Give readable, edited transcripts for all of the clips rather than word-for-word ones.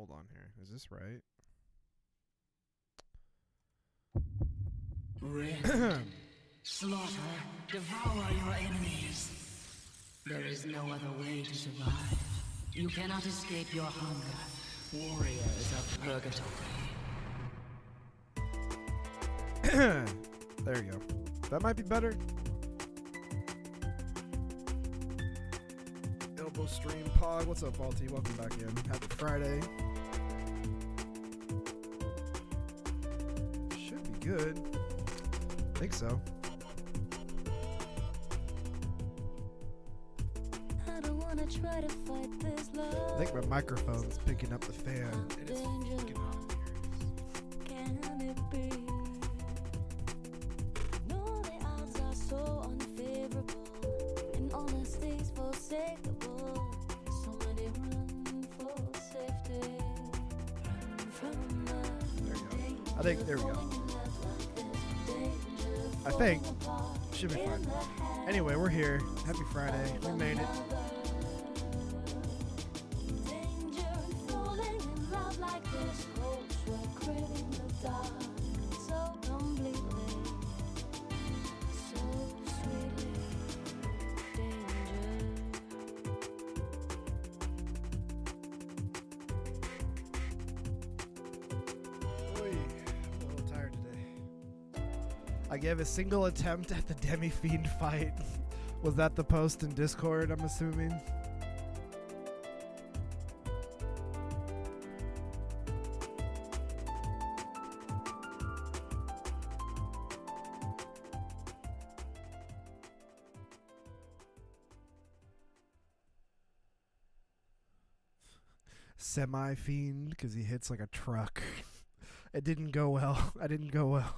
Hold on here. Is this right? Rend, slaughter, devour your enemies. There is no other way to survive. You cannot escape your hunger. Warriors of purgatory. There you go. That might be better. Elbow stream pog. What's up, Faulty? Welcome back in. Happy Friday. Should be good. I think so. I don't wanna try to fight this love. I think my microphone's picking up the fan. It is fucking hot here. Can it be? No, the odds are so unfavorable, and honesty's forsakable. So many run for safety. Run from There you go. I think, there we go. I think. Should be fine. Anyway, we're here. Happy Friday. We made it. I gave a single attempt at the Demi-Fiend fight. Was that the post in Discord, I'm assuming? Semi-Fiend, because he hits like a truck. It didn't go well. I didn't go well.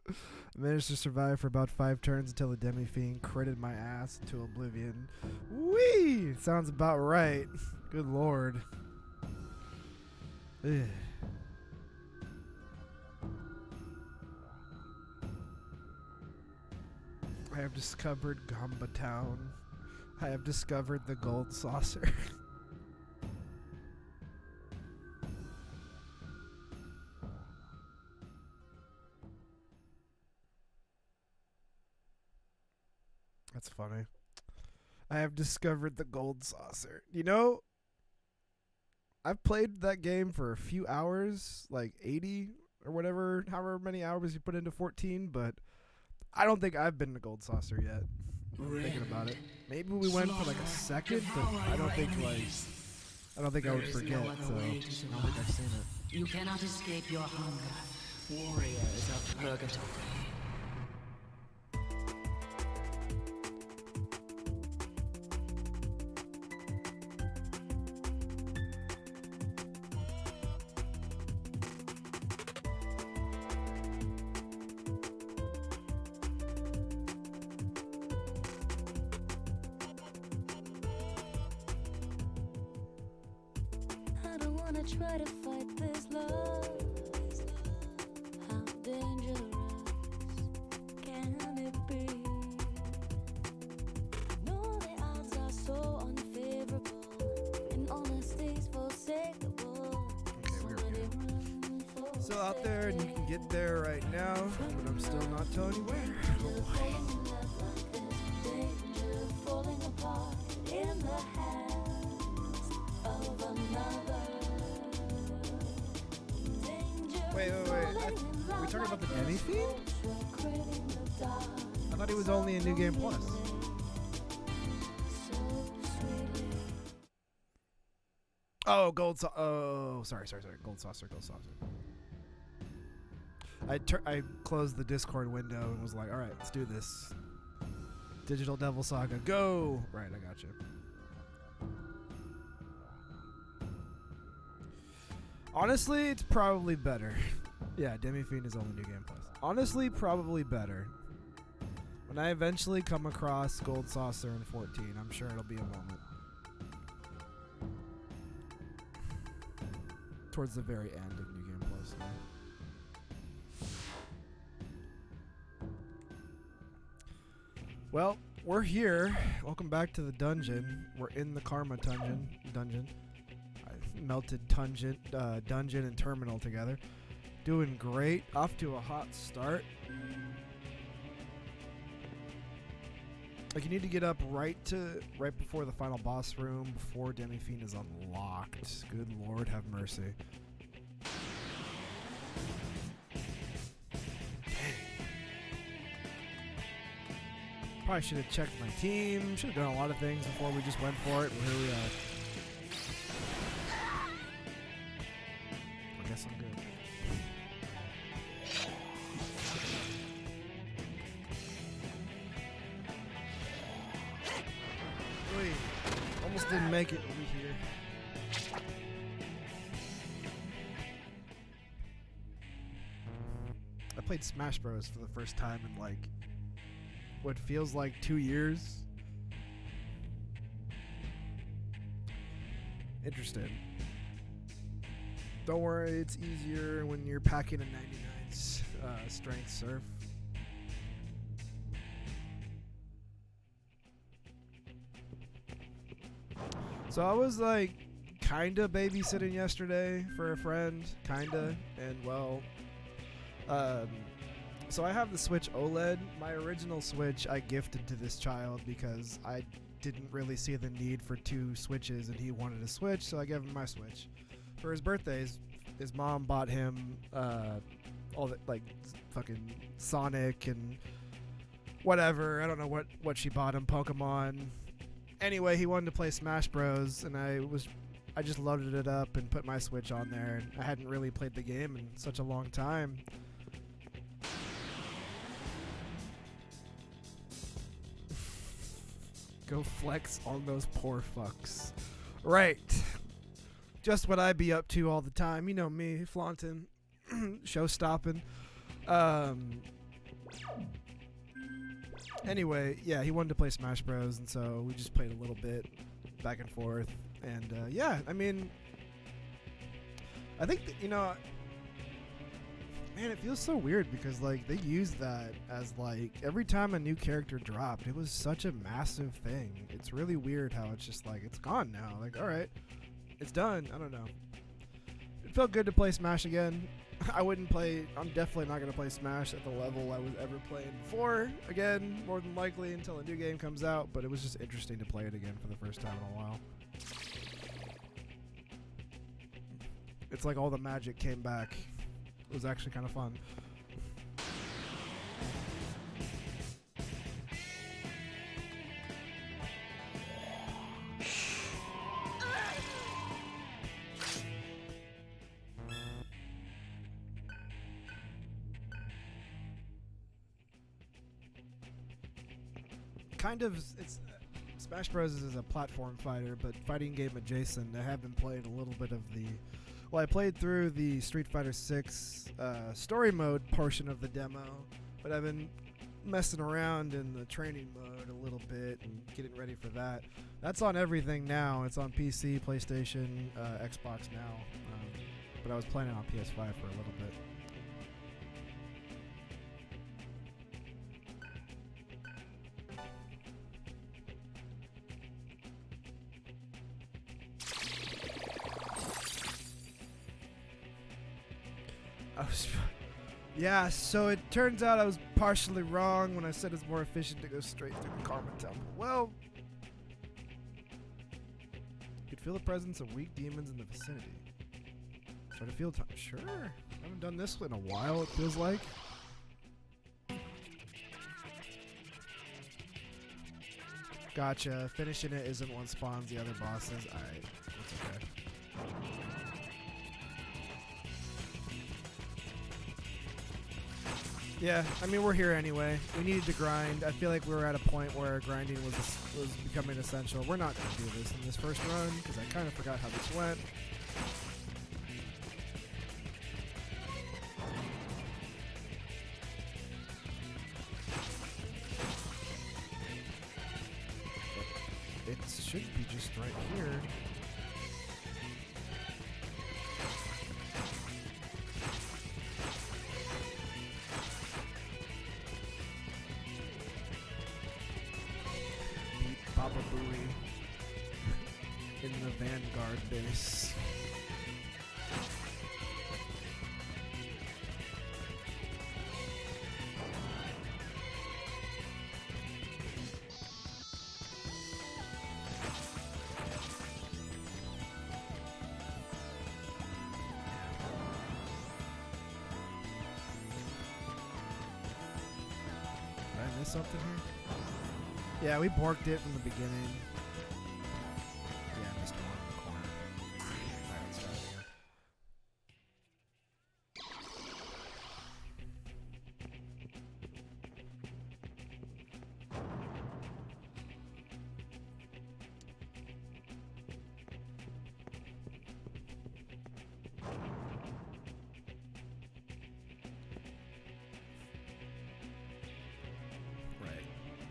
I managed to survive for about 5 turns until the Demi-Fiend critted my ass into oblivion. Whee! Sounds about right. Good lord. Ugh. I have discovered Gamba Town. I have discovered the gold saucer. That's funny. I have discovered the gold saucer. You know, I've played that game for a few hours, like 80 or whatever, however many hours you put into 14, but I don't think I've been to gold saucer yet. I'm thinking about it. Maybe we went for like a second, but I don't think I would forget, so I don't think I've seen it. You cannot escape your hunger. Warriors of purgatory. Try to fight this love. How dangerous can it be? No, the odds are so unfavorable, and honesty's forsakable. Okay, we're good. Still out there, and you can get there right now, but I'm still not telling you where. Danger falling apart in the hands of another. Wait. Are we talking about the Demi-Fiend? I thought he was only in New Game Plus. Oh, gold saucer. Oh, sorry. Gold saucer. I closed the Discord window and was like, all right, let's do this. Digital Devil Saga, go! Right, I got you. Honestly, it's probably better. Yeah, Demi-Fiend is only New Game Plus. Honestly, probably better. When I eventually come across Gold Saucer in 14, I'm sure it'll be a moment. Towards the very end of New Game Plus. Well, we're here. Welcome back to the dungeon. We're in the Karma dungeon. melted dungeon and terminal together. Doing great. Off to a hot start. Like you need to get up right before the final boss room, before Demi-Fiend is unlocked. Good Lord, have mercy. Probably should have checked my team. Should have done a lot of things before we just went for it. But here we are. I guess I'm good. Wait, almost didn't make it over here. I played Smash Bros for the first time in like what feels like 2 years. Interesting. Don't worry, it's easier when you're packing a 99 strength surf. So I was like kinda babysitting yesterday for a friend, kinda, and well, so I have the Switch OLED. My original Switch I gifted to this child because I didn't really see the need for 2 Switches and he wanted a Switch, so I gave him my Switch. For his birthdays, his mom bought him all the like fucking Sonic and whatever. I don't know what she bought him, Pokemon. Anyway, he wanted to play Smash Bros and I just loaded it up and put my Switch on there, and I hadn't really played the game in such a long time. Go flex on those poor fucks. Right. Just what I be up to all the time. You know me, flaunting, show stopping. Anyway, yeah, he wanted to play Smash Bros, and so we just played a little bit back and forth. And yeah, I mean, I think that, you know, man, it feels so weird because like they used that as like every time a new character dropped, it was such a massive thing. It's really weird how it's just like it's gone now. Like, all right, it's done. I don't know. It felt good to play Smash again. I'm definitely not going to play Smash at the level I was ever playing before again, more than likely until a new game comes out, but it was just interesting to play it again for the first time in a while. It's like all the magic came back. It was actually kind of fun. Kind of, it's Smash Bros is a platform fighter, but fighting game adjacent. I have been playing a little bit of I played through the Street Fighter 6 story mode portion of the demo, but I've been messing around in the training mode a little bit and getting ready for that. That's on everything now. It's on PC, PlayStation, Xbox now, but I was playing it on PS5 for a little bit. Yeah, so it turns out I was partially wrong when I said it's more efficient to go straight through the Karma Temple. Well, you could feel the presence of weak demons in the vicinity. Start to feel time. Sure. I haven't done this in a while, it feels like. Gotcha. Finishing it isn't what spawns the other bosses. Alright. That's okay. Yeah, I mean, we're here anyway. We needed to grind. I feel like we were at a point where grinding was becoming essential. We're not going to do this in this first run, because I kind of forgot how this went. It should be just right here. Baba Booey in the Vanguard base. miss something here? Yeah, we borked it from the beginning. Yeah, I missed one in the corner. Alright, let's try it again.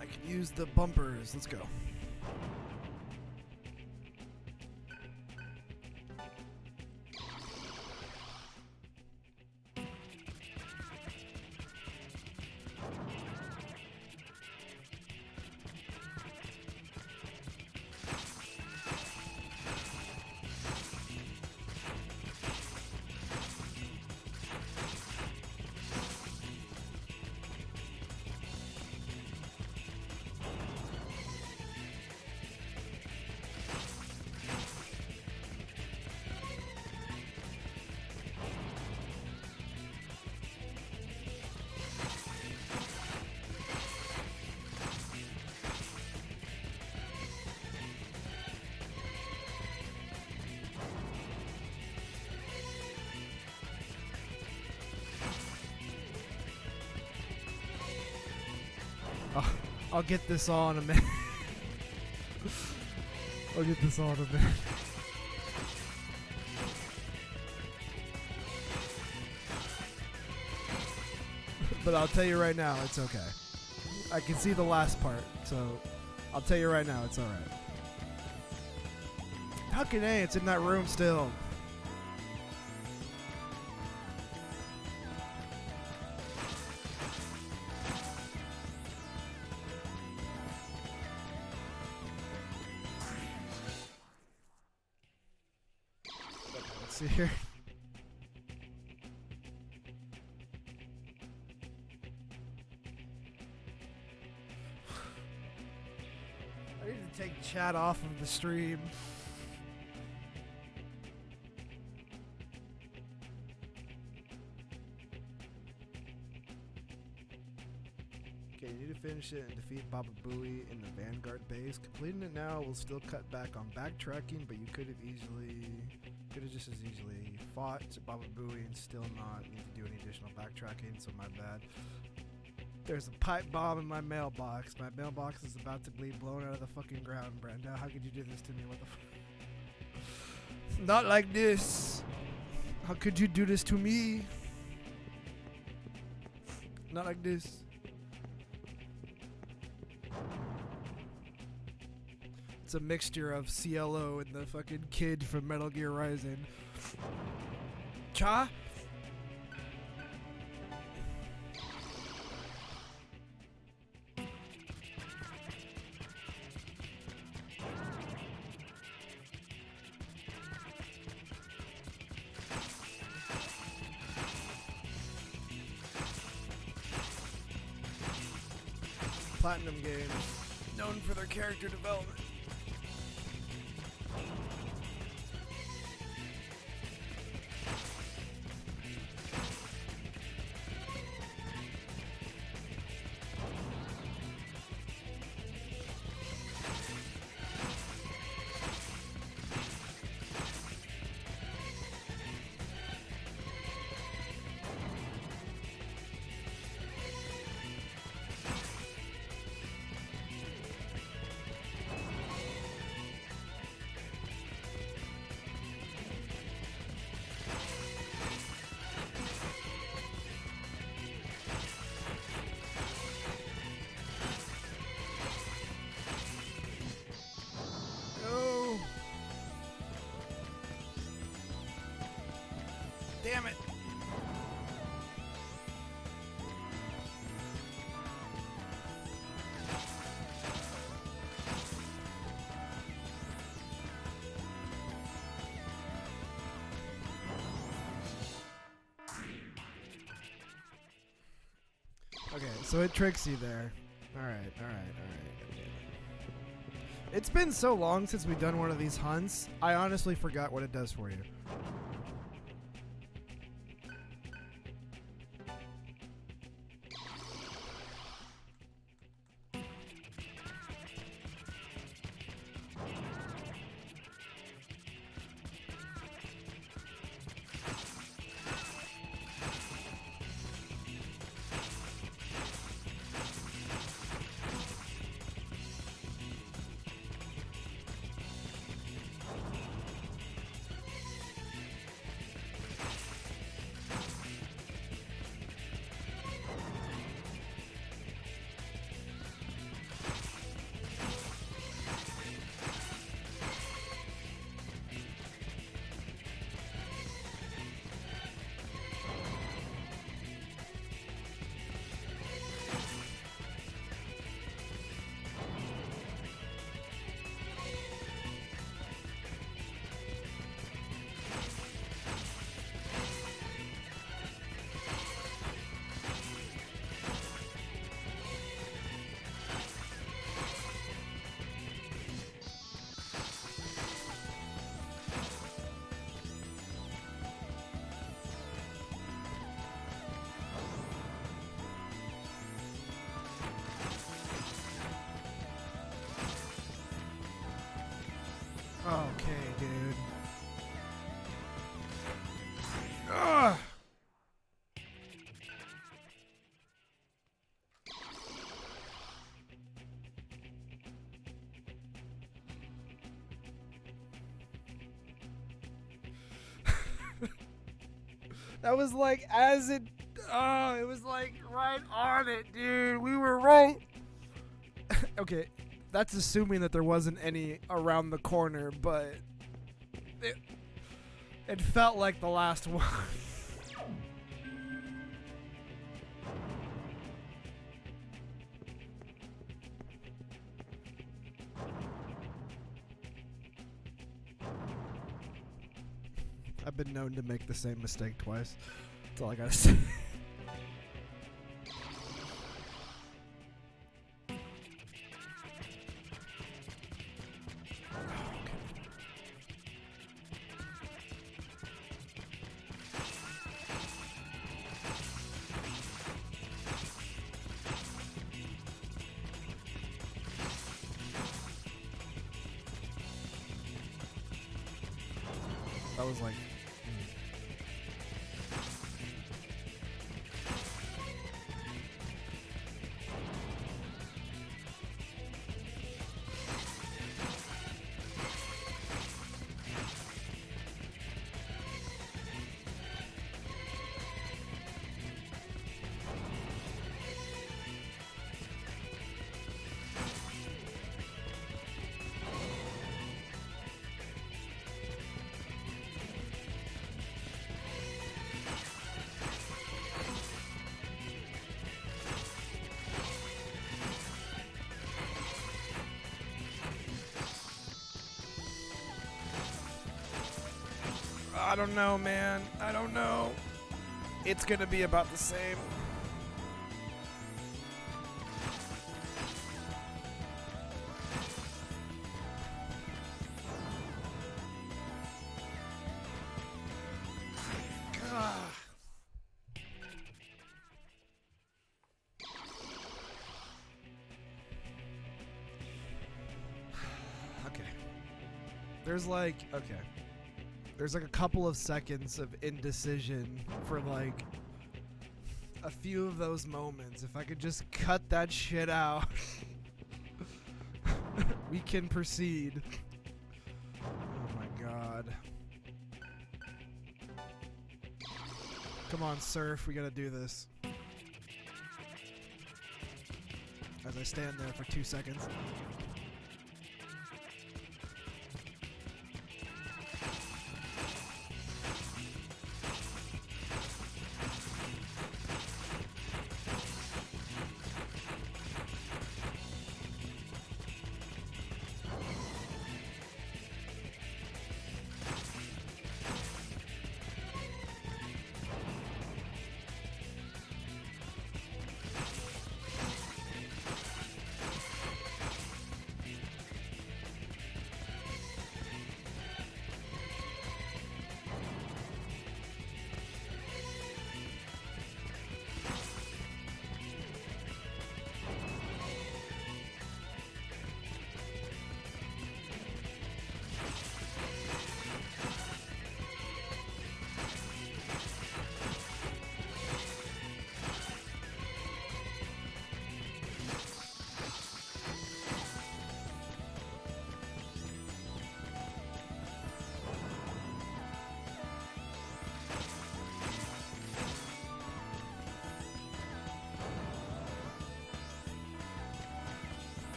I can use the bumpers. Let's go. I'll get this all in a minute. I'll get this all in a minute. But I'll tell you right now, it's okay. I can see the last part, so I'll tell you right now, it's alright. Fucking A, it's in that room still. Let's see here. I need to take chat off of the stream. Okay, you need to finish it and defeat Baba Booey in the Vanguard base. Completing it now will still cut back on backtracking, but you could have just as easily fought Baba Booey and still not need to do any additional backtracking, so my bad. There's a pipe bomb in my mailbox. My mailbox is about to be blown out of the fucking ground, Brenda. How could you do this to me? What the fuck? Not like this. How could you do this to me? Not like this. It's a mixture of CLO and the fucking kid from Metal Gear Rising. Cha? Platinum games, known for their character development. Damn it. Okay, so it tricks you there. Alright. It's been so long since we've done one of these hunts, I honestly forgot what it does for you. Okay, dude. Ugh. That was like as it. Oh, it was like right on it, dude. We were right. Okay, that's assuming that there wasn't any around the corner, but it felt like the last one. I've been known to make the same mistake twice. That's all I gotta say. That was like. I don't know, man. I don't know. It's gonna be about the same. Gah. Okay. There's like, okay. There's like a couple of seconds of indecision for like a few of those moments. If I could just cut that shit out, we can proceed. Oh my god. Come on, Surf, we gotta do this. As I stand there for 2 seconds.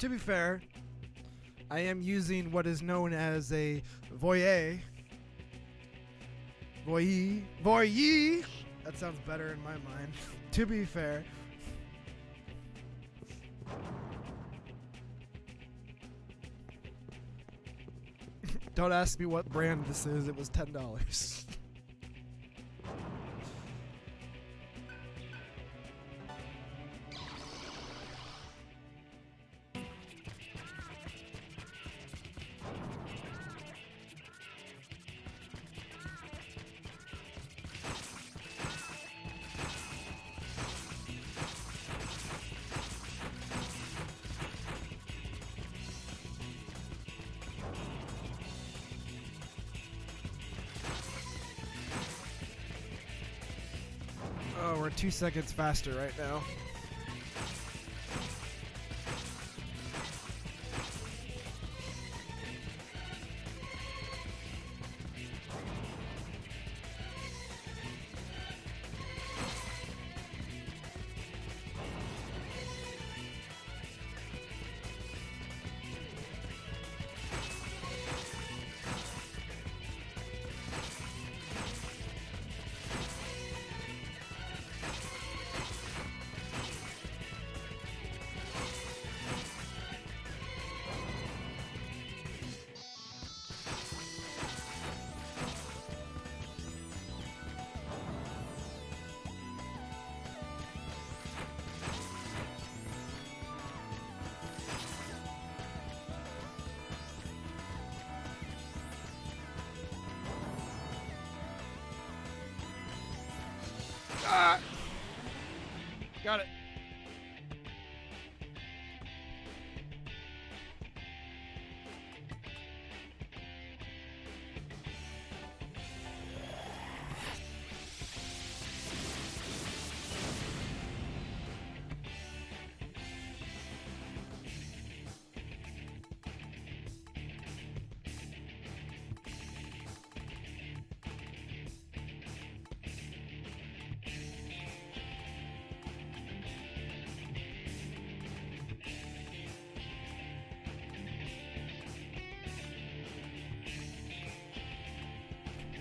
To be fair, I am using what is known as a voyer. Voyer. That sounds better in my mind. To be fair. Don't ask me what brand this is. It was $10. Oh, we're 2 seconds faster right now. Ah! Got it.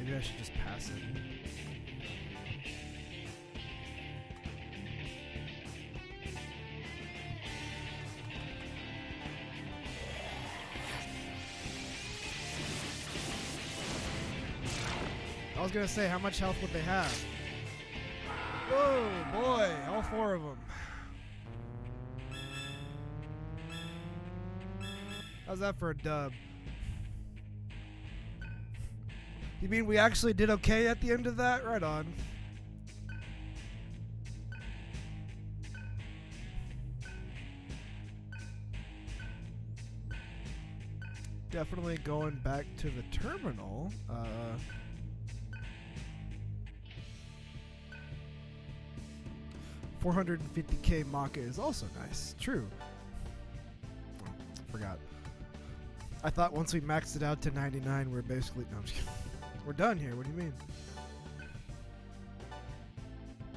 Maybe I should just pass it. I was gonna say, how much health would they have? Whoa, boy, all 4 of them. How's that for a dub? You mean we actually did okay at the end of that? Right on. Definitely going back to the terminal. 450k Maka is also nice. True. Oh, forgot. I thought once we maxed it out to 99, we're basically... No, I'm just kidding. We're done here. What do you mean?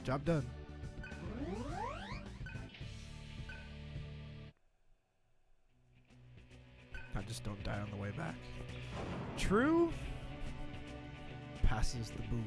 Job done. I just don't die on the way back. True. Passes the booth.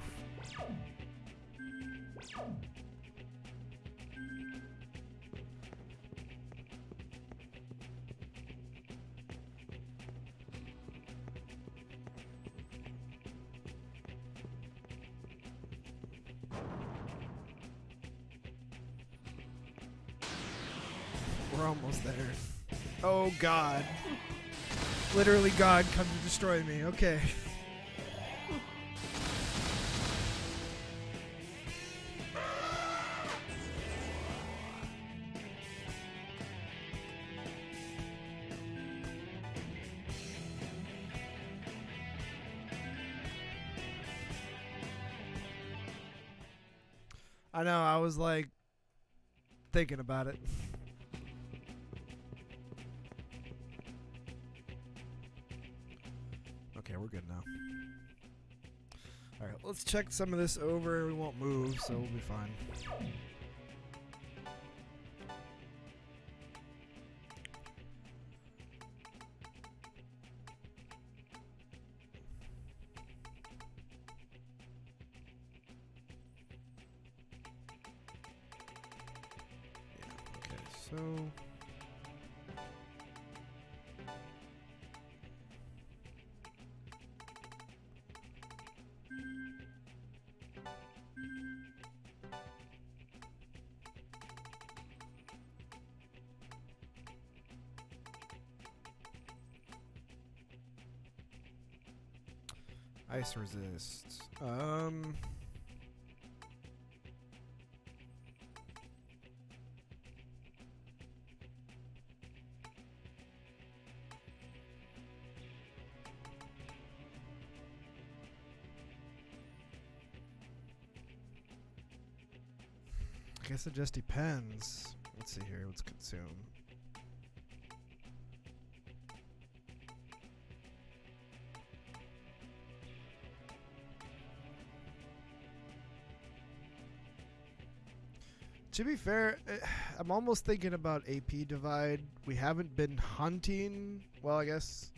We're almost there. Oh God. Literally God come to destroy me. Okay. I know, I was like thinking about it. Okay, we're good now. Alright, let's check some of this over. We won't move, so we'll be fine. So ice resist. I guess it just depends. Let's see here. Let's consume. To be fair, I'm almost thinking about AP divide. We haven't been hunting. Well, I guess.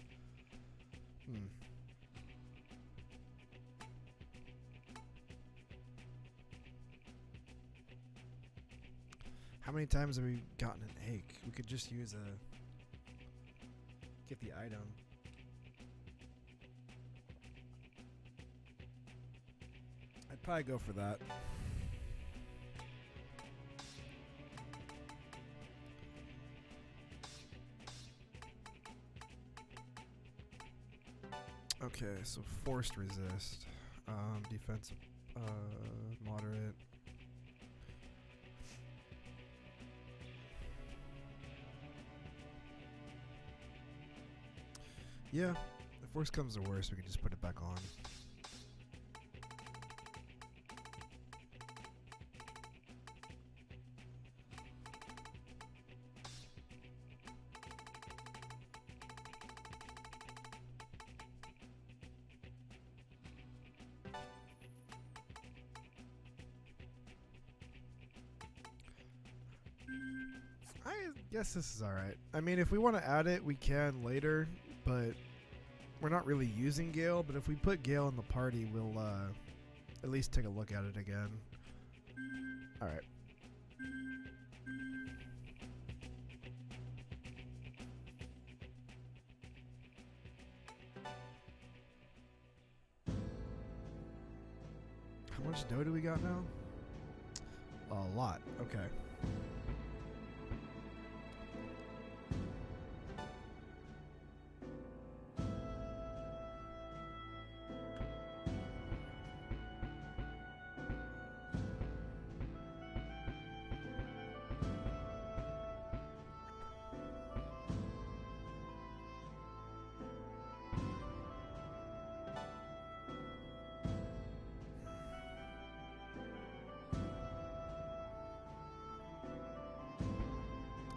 How many times have we gotten an egg? We could just use get the item. I'd probably go for that. Okay, so forced resist, defensive, moderate. Yeah, if worst comes to worst, we can just put it back on. I guess this is alright. I mean, if we want to add it, we can later, but we're not really using Gale. But if we put Gale in the party, we'll at least take a look at it again. Alright. How much dough do we got now? A lot. Okay.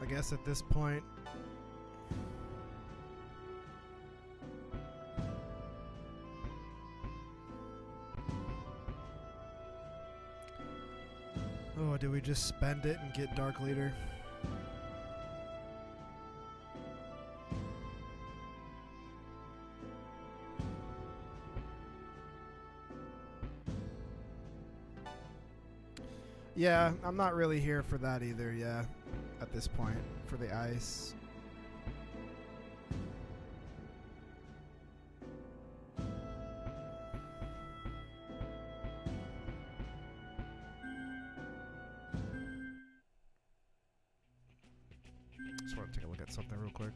I guess at this point, oh, do we just spend it and get Dark Leader? Yeah, I'm not really here for that either, yeah, at this point, for the ice. Just want to take a look at something real quick.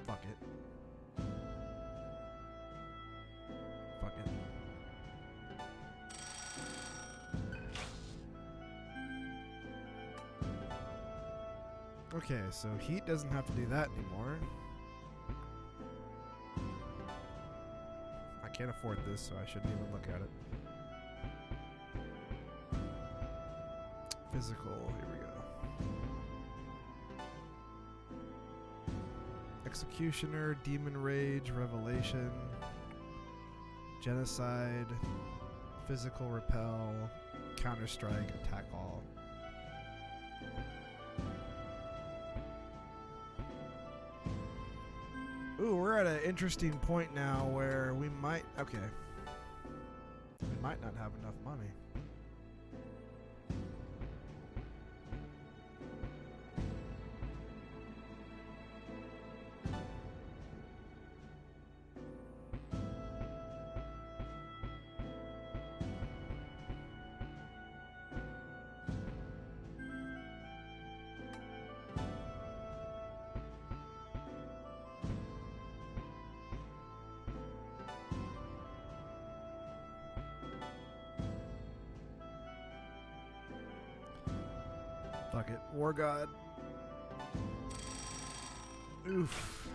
Fuck it. Fuck it. Okay, so heat doesn't have to do that anymore. I can't afford this, so I shouldn't even look at it. Physical, here we go. Executioner, Demon Rage, Revelation, Genocide, Physical Repel, Counter-Strike, Attack All. Ooh, we're at an interesting point now where we might... Okay. We might not have enough money. Fuck it. War God. Oof.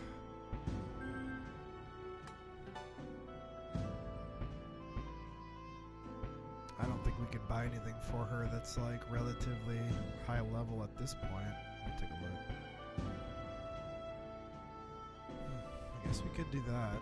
I don't think we can buy anything for her that's like relatively high level at this point. Let me take a look. I guess we could do that.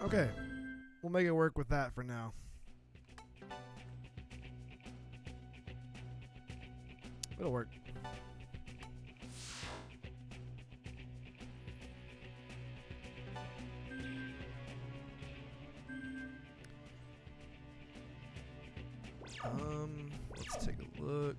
Okay, we'll make it work with that for now. It'll work. Let's take a look.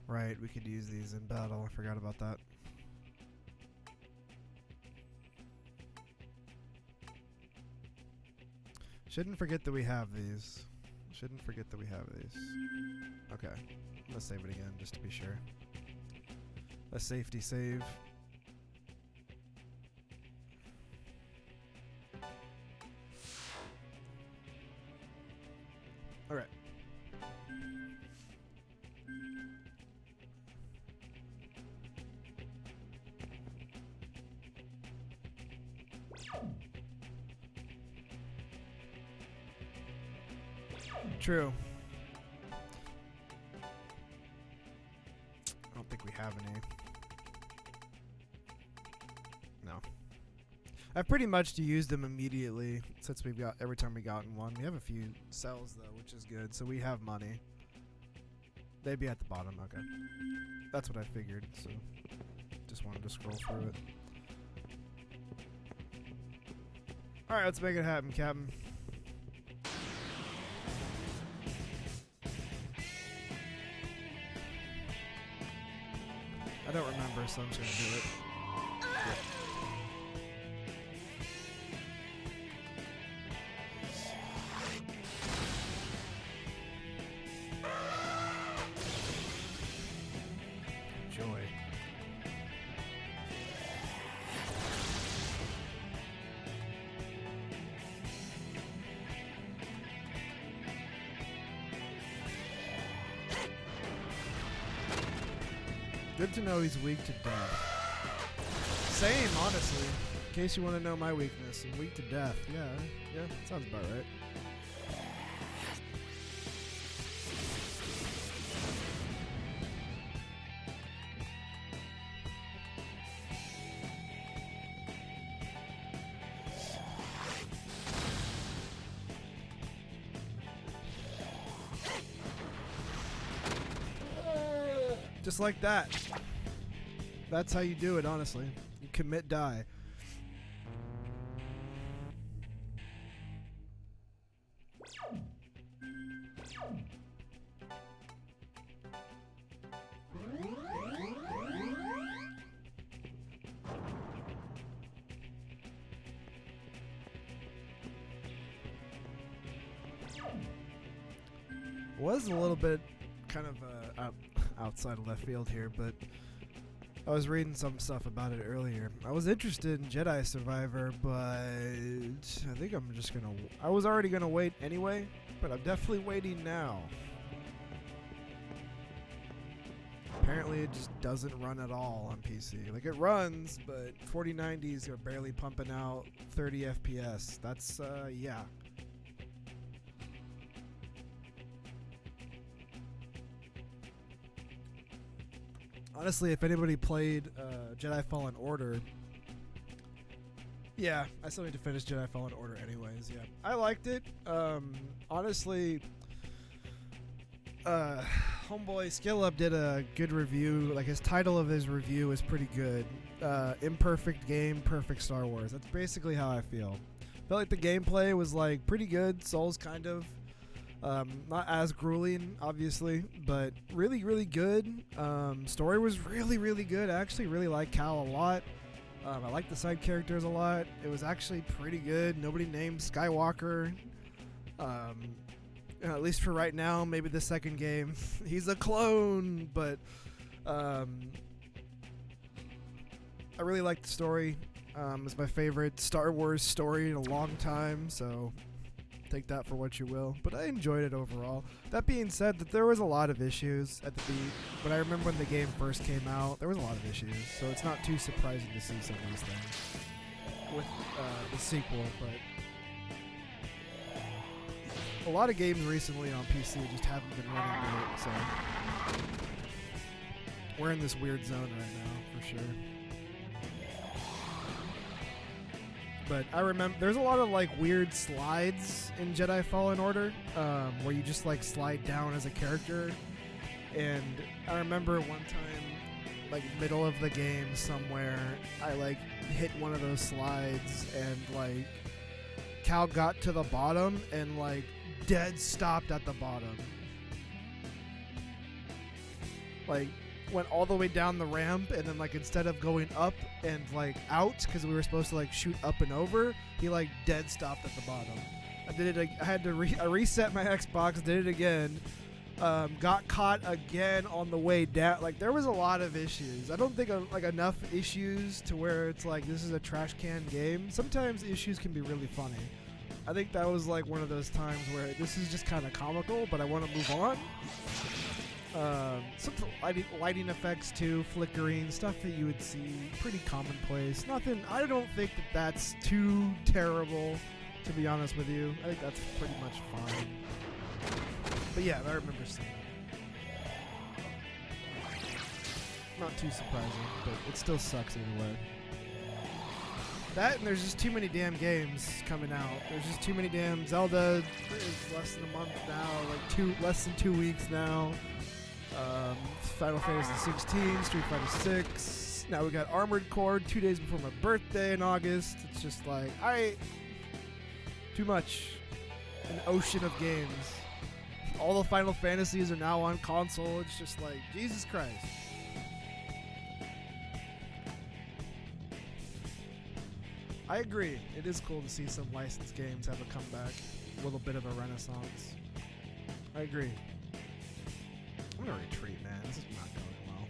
Right, we could use these in battle. I forgot about that. Shouldn't forget that we have these. Shouldn't forget that we have these. Okay, let's save it again just to be sure. A safety save. Alright. True. I don't think we have any. No. I've pretty much used them immediately since we've got every time we gotten one. We have a few cells though, which is good. So we have money. They'd be at the bottom. Okay. That's what I figured. So just wanted to scroll through it. All right, let's make it happen, Captain. I don't remember, so I'm just gonna do it. Yep. Joy. Good to know he's weak to death. Same, honestly. In case you want to know my weakness, I'm weak to death. Yeah, sounds about right. Just like that. That's how you do it, honestly. You commit die. Was a little bit kind of outside of left field here, but I was reading some stuff about it earlier. I was interested in Jedi Survivor, but I think I'm just gonna. I was already gonna wait anyway, but I'm definitely waiting now. Apparently, it just doesn't run at all on PC. Like, it runs, but 4090s are barely pumping out 30 FPS. That's yeah. Honestly, if anybody played Jedi Fallen Order, yeah, I still need to finish Jedi Fallen Order anyways, yeah. I liked it. Honestly, Homeboy Skill Up did a good review. Like, his title of his review is pretty good. Imperfect game, perfect Star Wars. That's basically how I feel. Felt like the gameplay was, like, pretty good. Souls kind of. Not as grueling, obviously, but really, really good. Story was really, really good. I actually really like Cal a lot. I like the side characters a lot. It was actually pretty good. Nobody named Skywalker. At least for right now, maybe the second game. He's a clone, but I really like the story. It's my favorite Star Wars story in a long time, so take that for what you will, but I enjoyed it overall. That being said, that there was a lot of issues at the beat, but I remember when the game first came out, there was a lot of issues, so it's not too surprising to see some of these things with the sequel, but a lot of games recently on PC just haven't been running great, so we're in this weird zone right now, for sure. But I remember there's a lot of like weird slides in Jedi Fallen Order where you just like slide down as a character. And I remember one time, like middle of the game somewhere, I like hit one of those slides and like Cal got to the bottom and like dead stopped at the bottom. Like went all the way down the ramp, and then like instead of going up and like out because we were supposed to like shoot up and over, he like dead stopped at the bottom. I did it. I had to I reset my Xbox, did it again, got caught again on the way down. Like there was a lot of issues. I don't think like enough issues to where it's like this is a trash can game. Sometimes issues can be really funny. I think that was like one of those times where this is just kind of comical, but I want to move on. Some lighting effects too, flickering, stuff that you would see, pretty commonplace. Nothing, I don't think that that's too terrible, to be honest with you. I think that's pretty much fine. But yeah, I remember seeing it. Not too surprising, but it still sucks either way. That and there's just too many damn games coming out. There's just too many damn Zelda is less than a month now, like less than 2 weeks now. Final Fantasy 16, Street Fighter 6. Now we got Armored Core 2 days before my birthday in August. It's just like, alright, too much. An ocean of games. All the Final Fantasies are now on console. It's just like, Jesus Christ. I agree. It is cool to see some licensed games have a comeback. A little bit of a renaissance. I agree. I'm gonna retreat, man. This is not going well.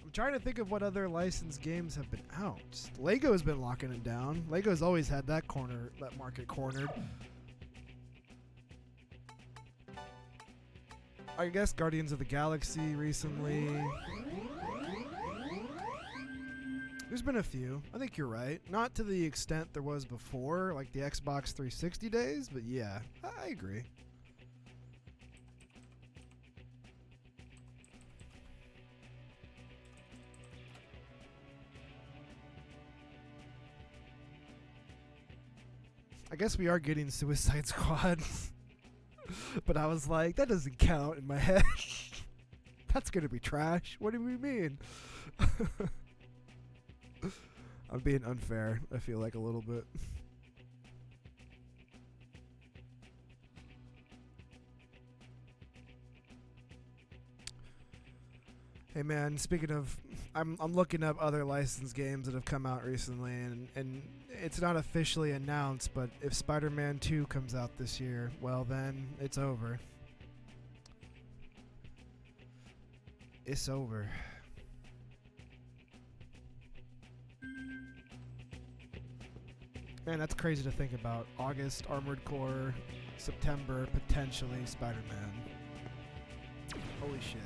I'm trying to think of what other licensed games have been out. Lego's been locking it down. Lego's always had that market cornered. I guess Guardians of the Galaxy recently. There's been a few. I think you're right. Not to the extent there was before, like the Xbox 360 days, but yeah, I agree. I guess we are getting Suicide Squad. But I was like, that doesn't count in my head. That's gonna be trash. What do we mean? I'm being unfair, I feel like, a little bit. Hey man, speaking of, I'm looking up other licensed games that have come out recently, and it's not officially announced, but if Spider-Man 2 comes out this year, well then, it's over. It's over. Man, that's crazy to think about. August, Armored Core. September, potentially Spider-Man. Holy shit.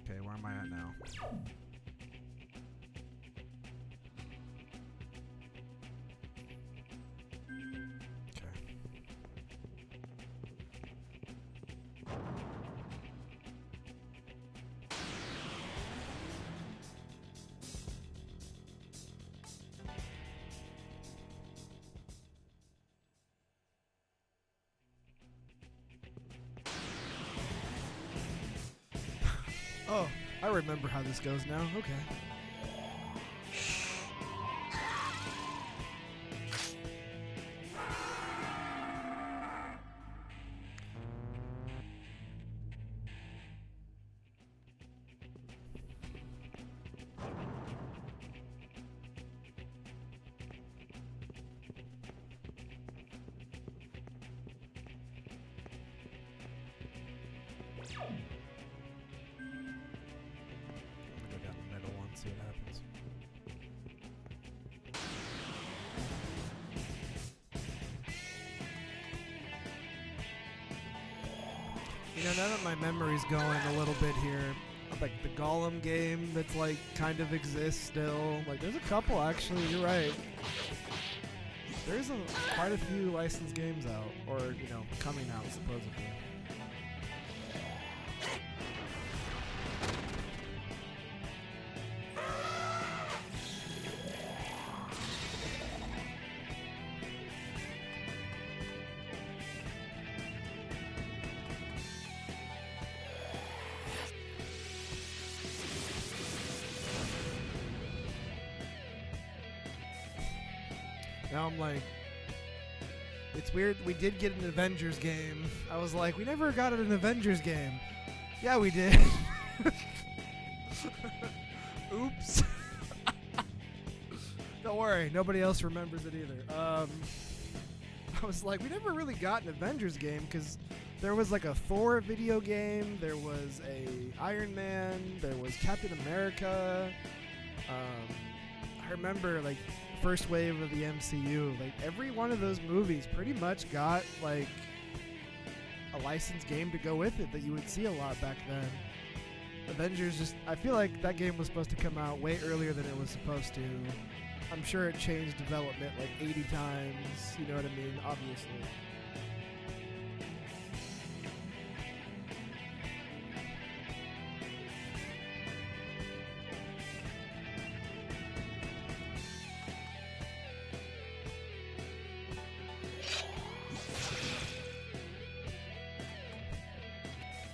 Okay, where am I at now? Okay. Oh, I remember how this goes now. Okay. See what happens. You know, now that my memory's going a little bit here, like the Gollum game that's like kind of exists still. Like there's a couple actually, you're right. There's quite a few licensed games out, or you know, coming out supposedly. Now I'm like, it's weird. We did get an Avengers game. I was like, we never got an Avengers game. Yeah, we did. Oops. Don't worry, nobody else remembers it either. I was like, we never really got an Avengers game because there was like a Thor video game, there was a Iron Man, there was Captain America. I remember like first wave of the MCU, like every one of those movies pretty much got like a licensed game to go with it that you would see a lot back then. Avengers just, I feel like that game was supposed to come out way earlier than it was supposed to. I'm sure it changed development like 80 times, you know what I mean, obviously.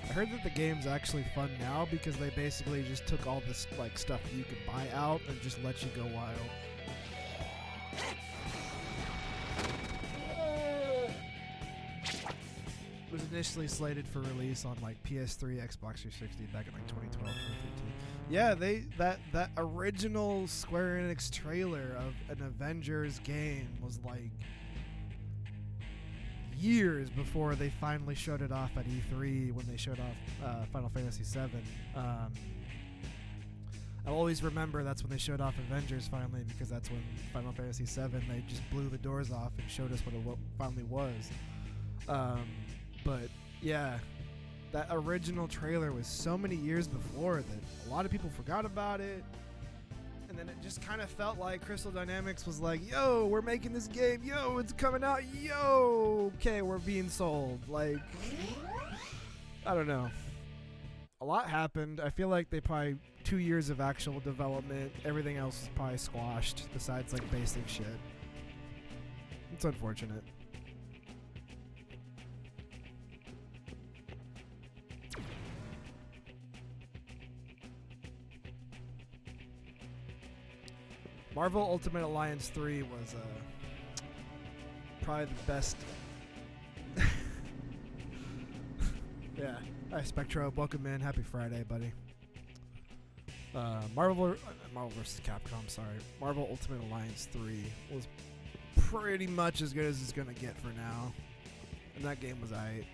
I heard that the game's actually fun now because they basically just took all this like stuff that you could buy out and just let you go wild. It was initially slated for release on like PS3, Xbox 360 back in like 2012, 2013. Yeah, that original Square Enix trailer of an Avengers game was like years before they finally showed it off at E3 when they showed off Final Fantasy VII. I'll always remember that's when they showed off Avengers finally, because that's when Final Fantasy VII, they just blew the doors off and showed us what it finally was. But yeah, that original trailer was so many years before that a lot of people forgot about it. And then it just kind of felt like Crystal Dynamics was like, yo, we're making this game. Yo, it's coming out. Yo, okay, we're being sold. Like, I don't know. A lot happened. I feel like they probably 2 years of actual development. Everything else was probably squashed besides like basic shit. It's unfortunate. Marvel Ultimate Alliance 3 was probably the best. Yeah. Hi, Spectro. Welcome in. Happy Friday, buddy. Marvel vs. Capcom, sorry. Marvel Ultimate Alliance 3 was pretty much as good as it's going to get for now. And that game was aight.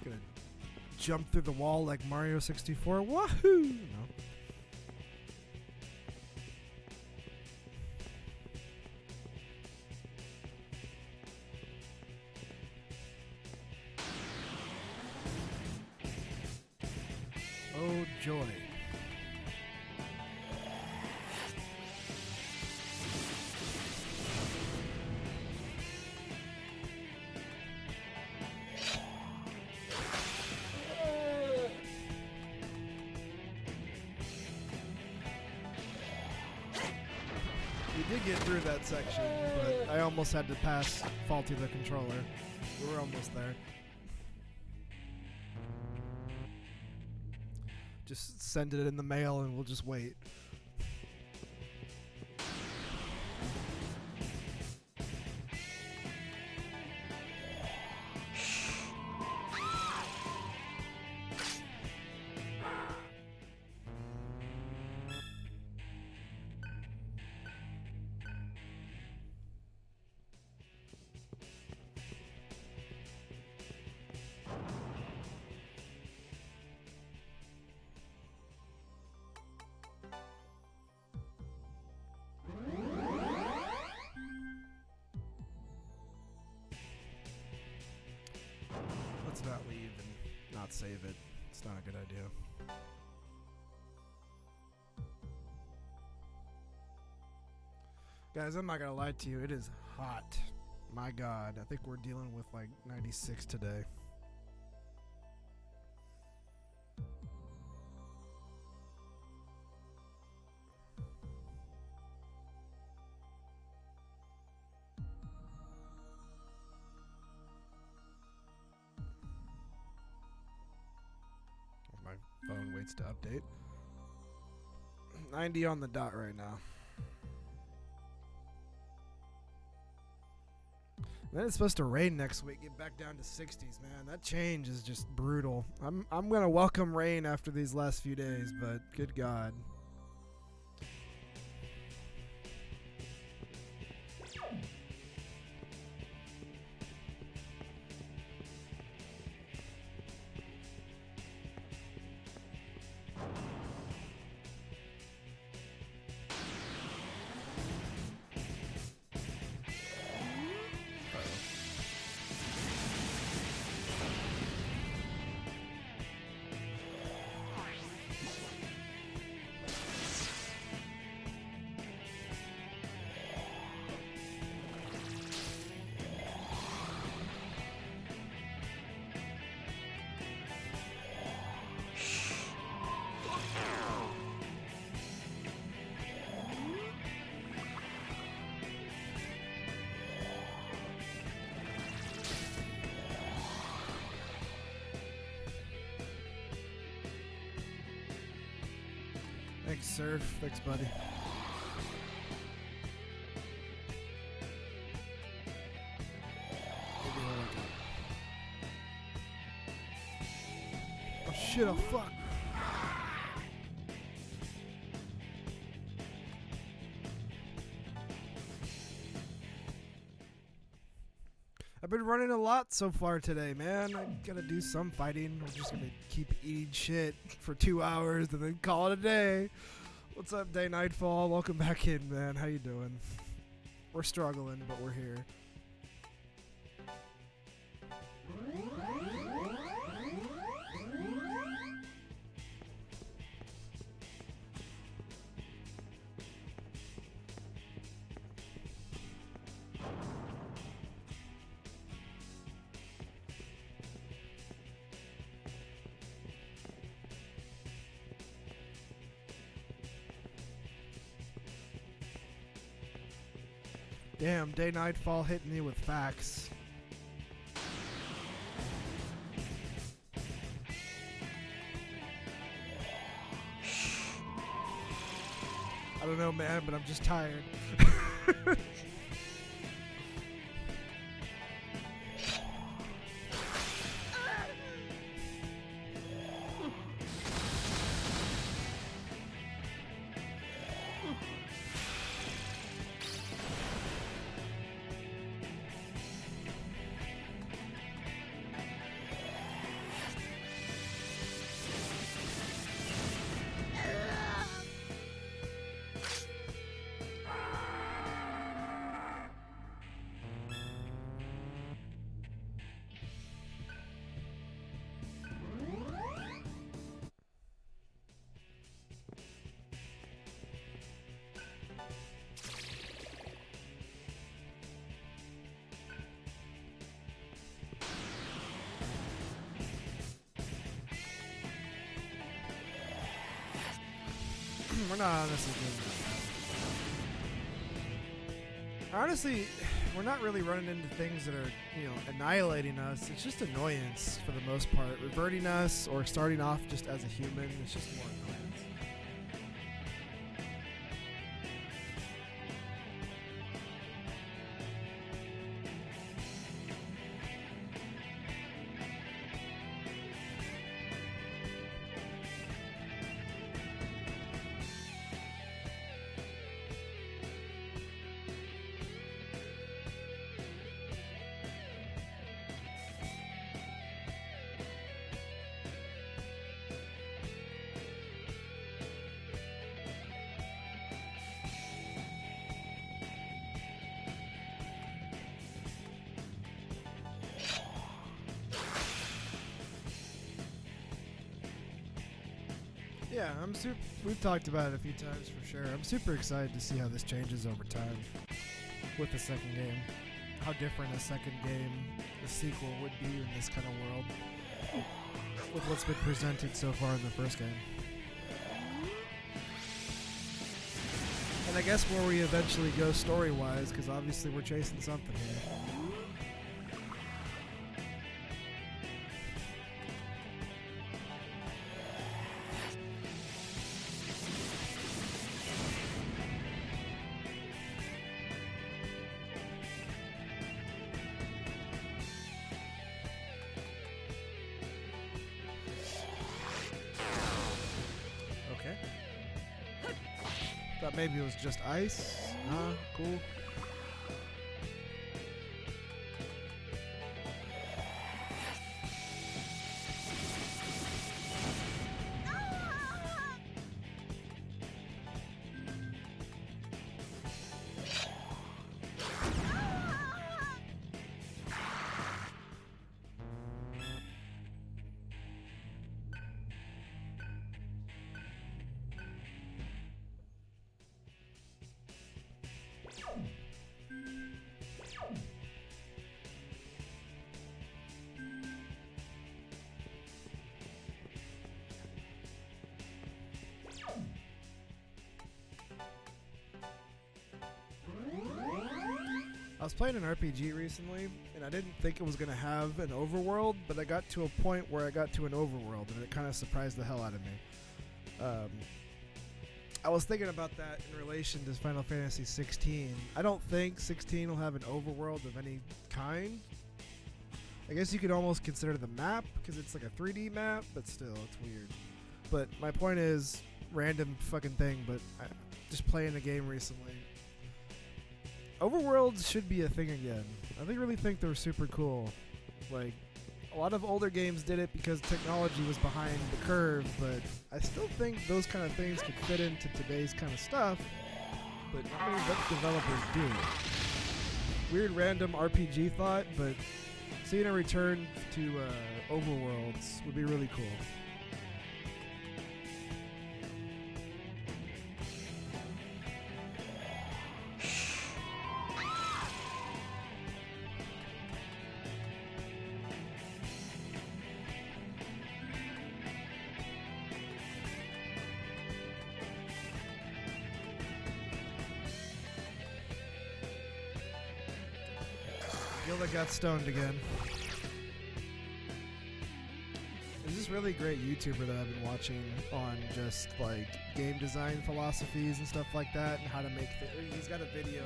Gonna jump through the wall like Mario 64. Wahoo! No. Oh joy. We did get through that section, but I almost had to pass faulty the controller. We were almost there. Just send it in the mail and we'll just wait. Let's not leave and not save it. It's not a good idea. Guys, I'm not gonna lie to you, it is hot. My god, I think we're dealing with like 96 today. My phone waits to update. 90 on the dot right now. Then it's supposed to rain next week. Get back down to 60s, man. That change is just brutal. I'm gonna welcome rain after these last few days, but good God. Thanks, Surf. Thanks, buddy. Maybe we'll wake up. Oh shit, oh fuck. I've been running a lot so far today, man. I gotta do some fighting. We're just gonna keep eating shit for 2 hours and then call it a day. What's up, Day Nightfall? Welcome back in, man. How you doing? We're struggling, but we're here. Damn, day nightfall hitting me with facts. I don't know, man, but I'm just tired. We're not honestly doing that. Honestly, we're not really running into things that are, annihilating us. It's just annoyance for the most part. Reverting us or starting off just as a human, it's just more annoyance. Yeah, we've talked about it a few times for sure. I'm super excited to see how this changes over time with the second game. How different a second game, the sequel, would be in this kind of world with what's been presented so far in the first game. And I guess where we eventually go story-wise, because obviously we're chasing something here. Thought maybe it was just ice. Cool. I was playing an RPG recently, and I didn't think it was going to have an overworld, but I got to a point where I got to an overworld, and it kind of surprised the hell out of me. I was thinking about that in relation to Final Fantasy 16. I don't think 16 will have an overworld of any kind. I guess you could almost consider the map, because it's like a 3D map, but still, it's weird. But my point is, random fucking thing, but just playing a game recently. Overworlds should be a thing again. I really think they're super cool. Like, a lot of older games did it because technology was behind the curve, but I still think those kind of things could fit into today's kind of stuff, but not many developers do. weird random RPG thought, but seeing a return to overworlds would be really cool. Gilda got stoned again. There's this really great YouTuber that I've been watching on just like game design philosophies and stuff like that, and how to make. He's got a video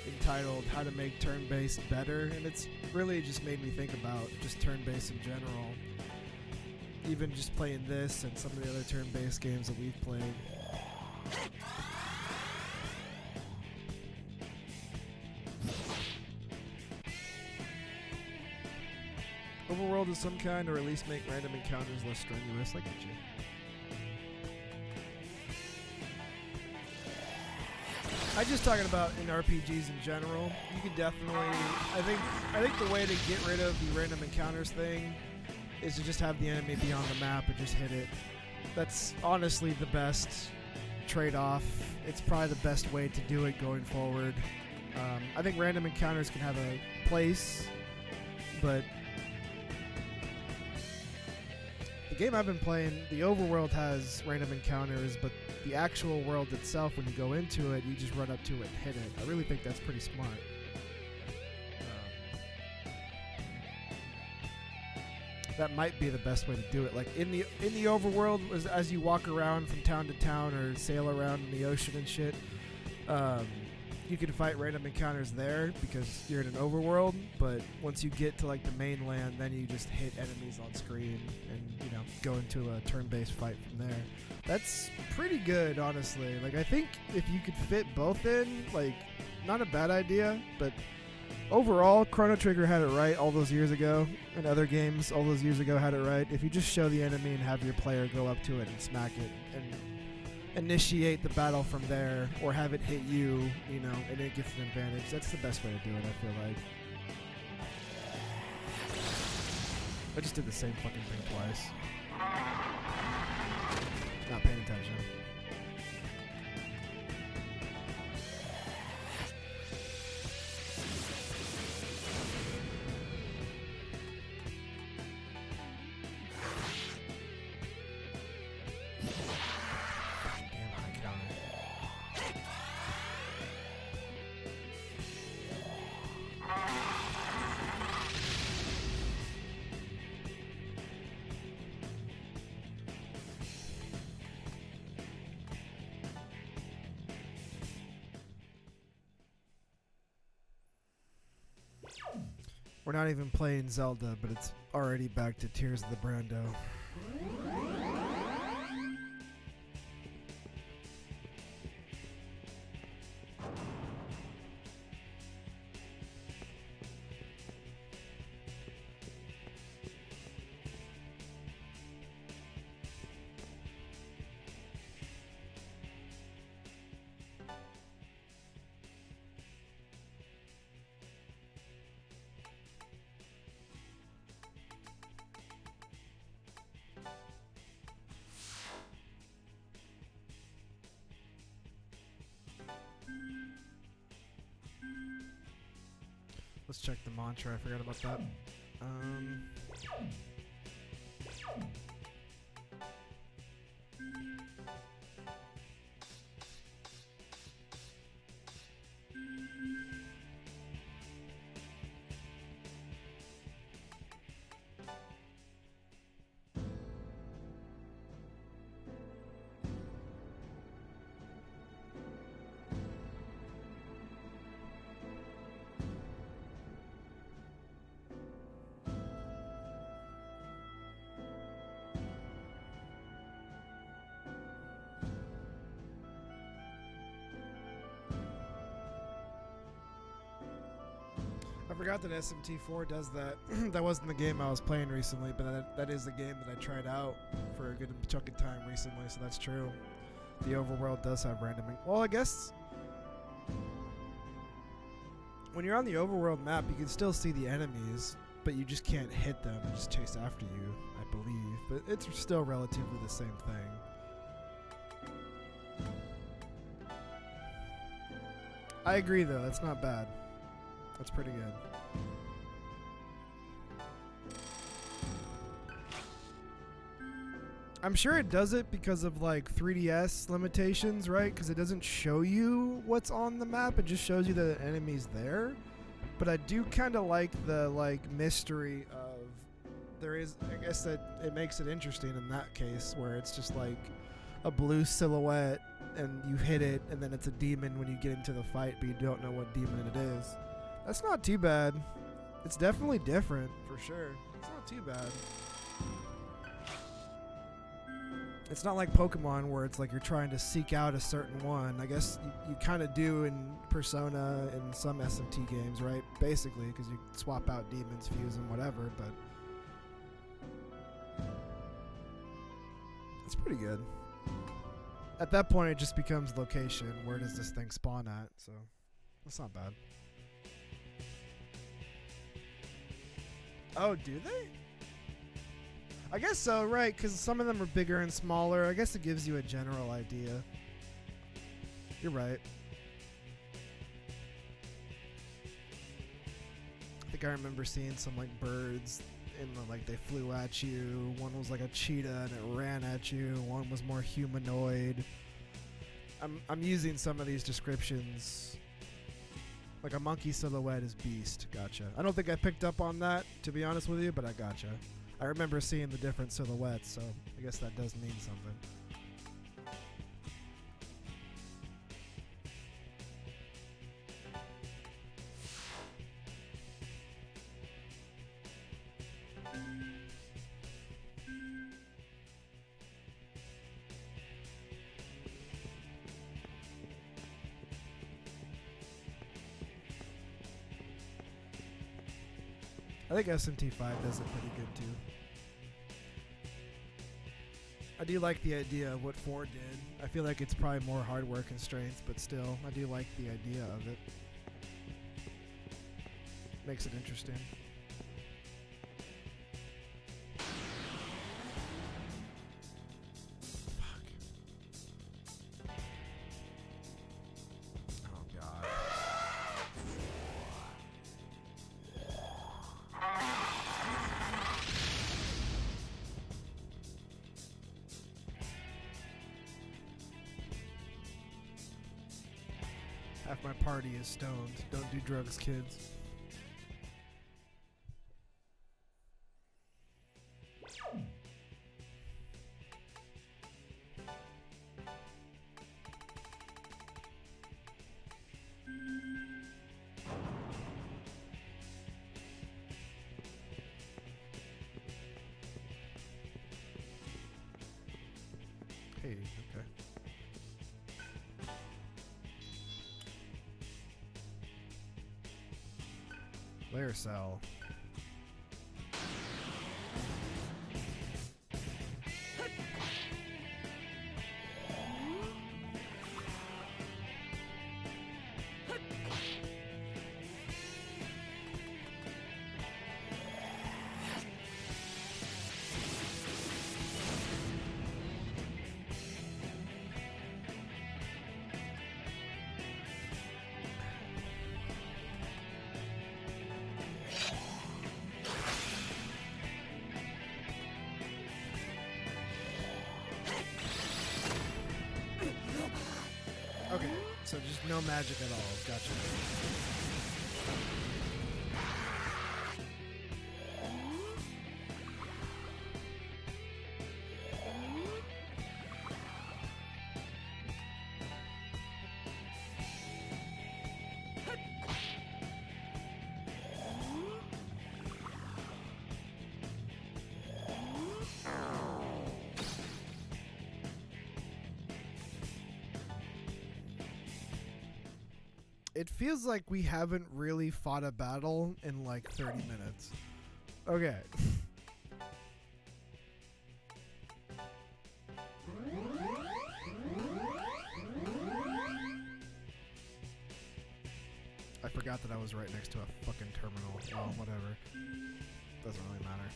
entitled "How to Make Turn-Based Better," and it's really just made me think about just turn-based in general. Even just playing this and some of the other turn-based games that we've played. Overworld of some kind, or at least make random encounters less strenuous. I get you. I'm just talking about in RPGs in general. You could definitely, I think the way to get rid of the random encounters thing is to just have the enemy be on the map and just hit it. That's honestly the best trade-off. It's probably the best way to do it going forward. I think random encounters can have a place, but the game I've been playing, the overworld has random encounters, but the actual world itself, when you go into it, you just run up to it and hit it. I really think that's pretty smart. That might be the best way to do it. Like in the overworld, as you walk around from town to town or sail around in the ocean and shit, you can fight random encounters there because you're in an overworld. But once you get to like the mainland, then you just hit enemies on screen and go into a turn-based fight from there. That's pretty good, honestly. Like I think if you could fit both in, like not a bad idea, but overall, Chrono Trigger had it right all those years ago, and other games all those years ago had it right. If you just show the enemy and have your player go up to it and smack it and initiate the battle from there, or have it hit you, and it gets an advantage, that's the best way to do it, I feel like. I just did the same fucking thing twice. Not paying attention. We're not even playing Zelda, but it's already back to Tears of the Brando. Let's check the mantra. I forgot about that. I forgot that SMT4 does that. That wasn't the game I was playing recently, but that is the game that I tried out for a good chunk of time recently, so that's true. The overworld does have random... Well, I guess... when you're on the overworld map, you can still see the enemies, but you just can't hit them and just chase after you, I believe. But it's still relatively the same thing. I agree, though. That's not bad. That's pretty good. I'm sure it does it because of like 3DS limitations, right? Because it doesn't show you what's on the map; it just shows you that the enemy's there. But I do kind of like the mystery of there is. I guess that it makes it interesting in that case, where it's just like a blue silhouette, and you hit it, and then it's a demon when you get into the fight, but you don't know what demon it is. That's not too bad. It's definitely different for sure. It's not too bad. It's not like Pokemon where it's like you're trying to seek out a certain one. I guess you kind of do in Persona and some SMT games, right? Basically, because you swap out demons, fuse them, whatever, but it's pretty good. At that point, it just becomes location. Where does this thing spawn at? So that's not bad. Oh, do they? I guess so, right, because some of them are bigger and smaller. I guess it gives you a general idea. You're right. I think I remember seeing some, like, birds, and, like, they flew at you. One was like a cheetah, and it ran at you. One was more humanoid. I'm using some of these descriptions. Like, a monkey silhouette is beast. Gotcha. I don't think I picked up on that, to be honest with you, but I gotcha. I remember seeing the different silhouettes, so I guess that does mean something. I think SMT5 does it pretty good too. I do like the idea of what 4 did. I feel like it's probably more hardware constraints, but still, I do like the idea of it. Makes it interesting. Fuck. Oh god. Half my party is stoned. Don't do drugs, kids. Hey, okay. Layer cell. Okay, so just no magic at all. Gotcha. It feels like we haven't really fought a battle in like 30 minutes. Okay. I forgot that I was right next to a fucking terminal. Well, whatever. Doesn't really matter.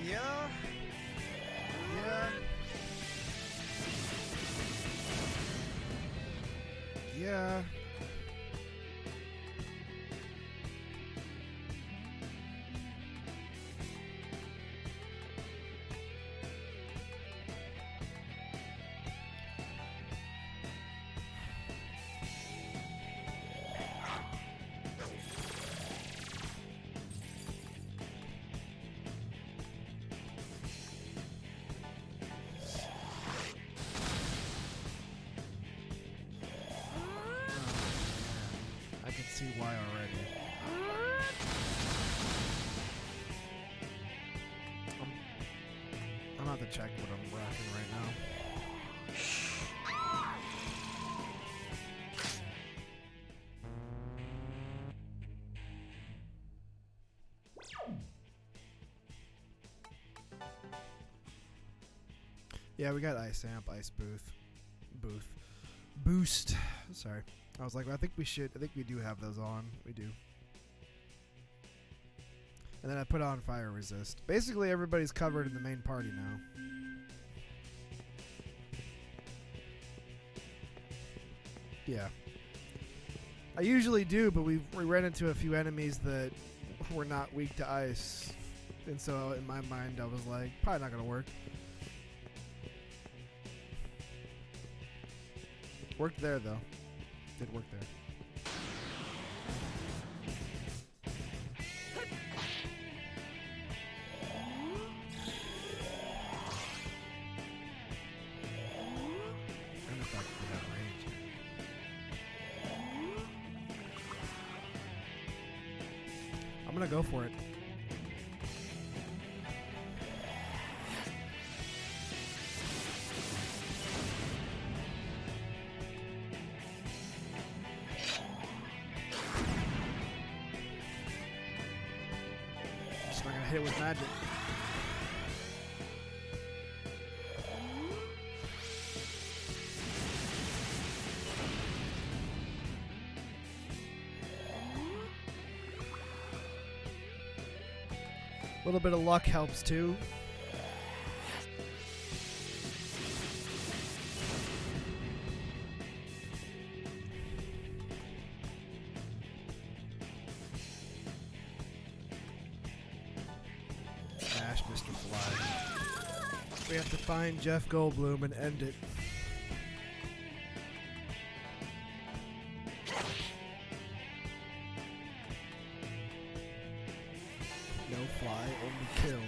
Yeah. Yeah. Yeah. I can see why already. I'm about to check what I'm rocking right now. Yeah, we got ice amp, ice boost. Sorry, I was like, I think we do have those on. We do. And then I put on fire resist. Basically, everybody's covered in the main party now. Yeah. I usually do, but we ran into a few enemies that were not weak to ice. And so in my mind, I was like, probably not going to work. Worked there, though. Did work there. And if I could have range. I'm going to go for it. Just not gonna hit it with magic. A little bit of luck helps too. Smash Mr. Fly. We have to find Jeff Goldblum and end it. No fly, only kill.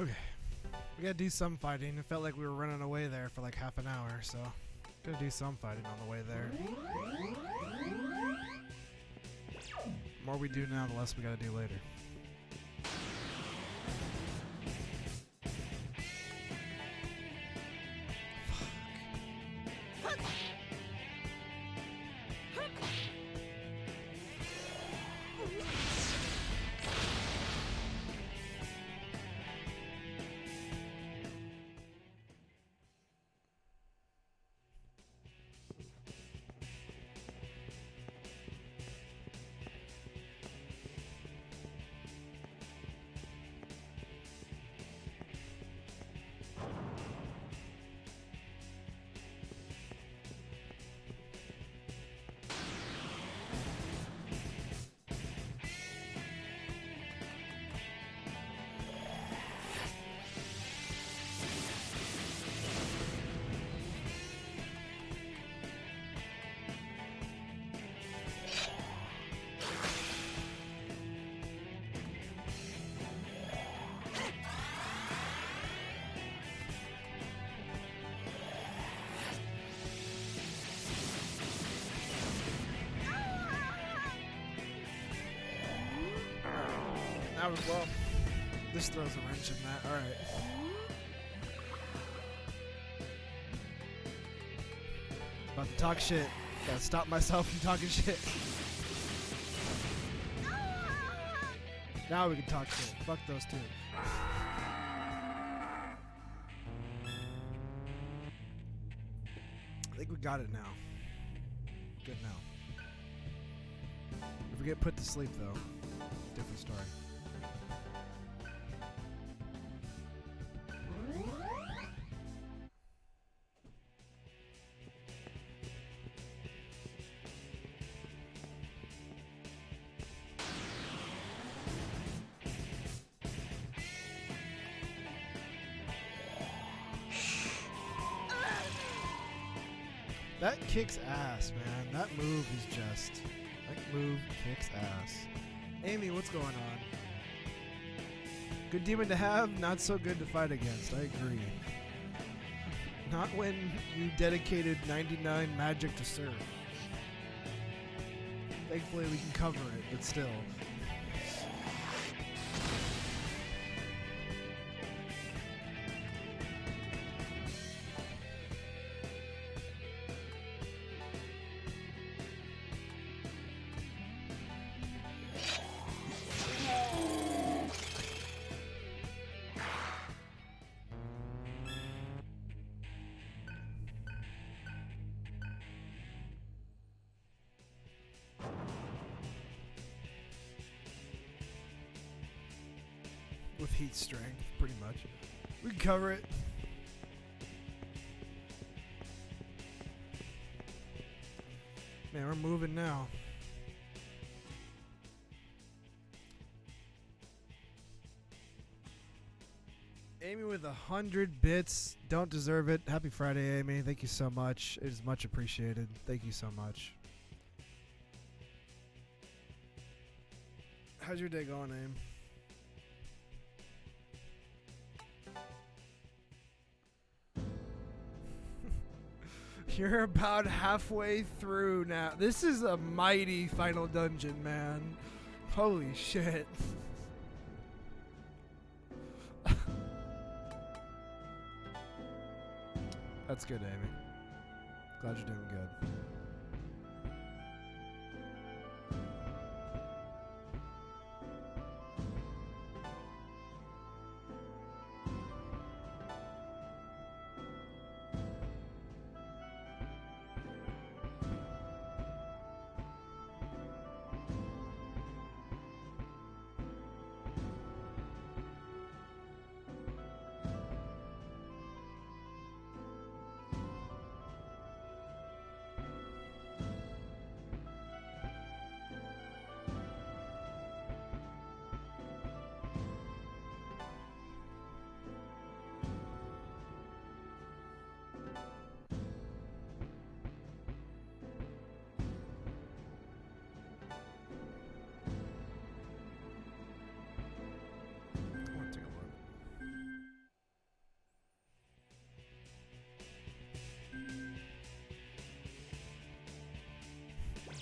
Okay. We gotta do some fighting. It felt like we were running away there for like half an hour, so gotta do some fighting on the way there. The more we do now, the less we gotta do later. That was well. This throws a wrench in that. All right. About to talk shit. Gotta stop myself from talking shit. Now we can talk shit. Fuck those two. I think we got it now. Good now. If we get put to sleep though, different story. That kicks ass, man. That move is just... That move kicks ass. Amy, what's going on? Good demon to have, not so good to fight against. I agree. Not when you dedicated 99 magic to serve. Thankfully we can cover it, but still. With heat strength, pretty much. We can cover it. Man, we're moving now. Amy with 100 bits. Don't deserve it. Happy Friday, Amy. Thank you so much. It is much appreciated. Thank you so much. How's your day going, Aim? You're about halfway through now. This is a mighty final dungeon, man. Holy shit. That's good, Amy. Glad you're doing good.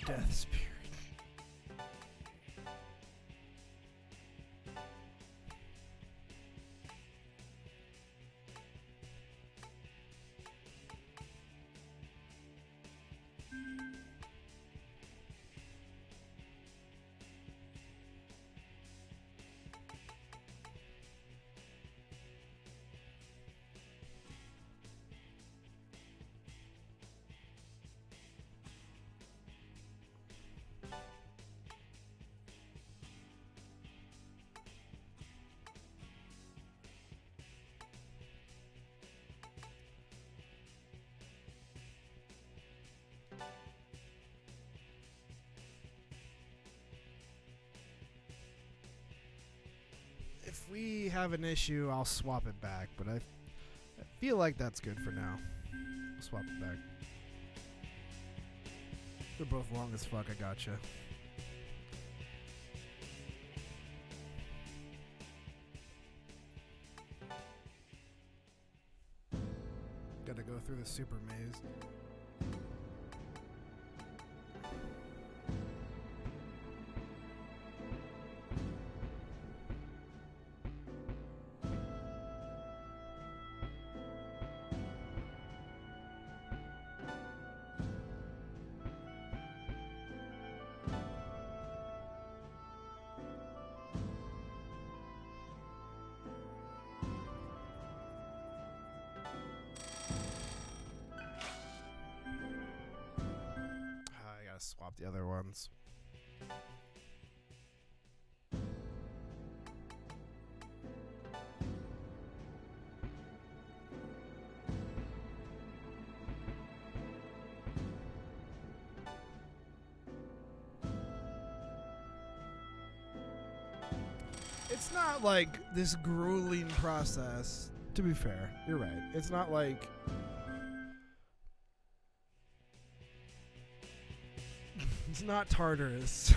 Death Spirit. If we have an issue, I'll swap it back, but I feel like that's good for now. I'll swap it back. They're both long as fuck, I gotcha. Gotta go through the super maze. Swap the other ones. It's not like this grueling process, to be fair. You're right. It's not like it's not Tartarus.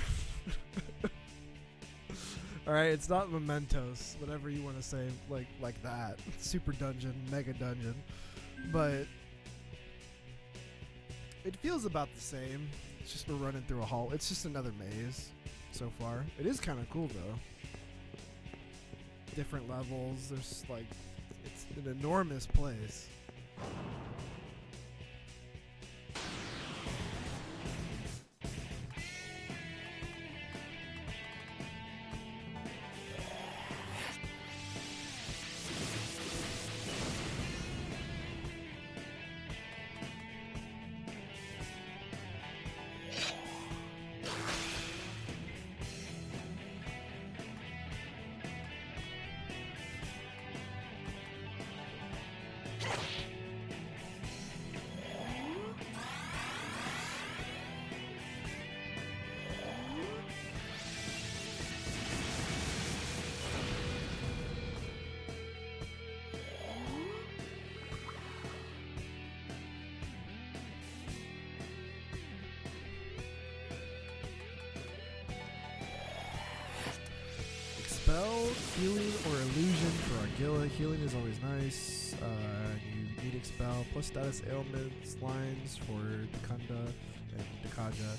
Alright, it's not Mementos, whatever you want to say, like that. Super dungeon, mega dungeon. But it feels about the same. It's just we're running through a hall. It's just another maze so far. It is kind of cool though. Different levels. There's like, it's an enormous place. Spell, healing, or illusion for Argilla. Healing is always nice. You need expel plus status ailments lines for Dekunda and Dekaja.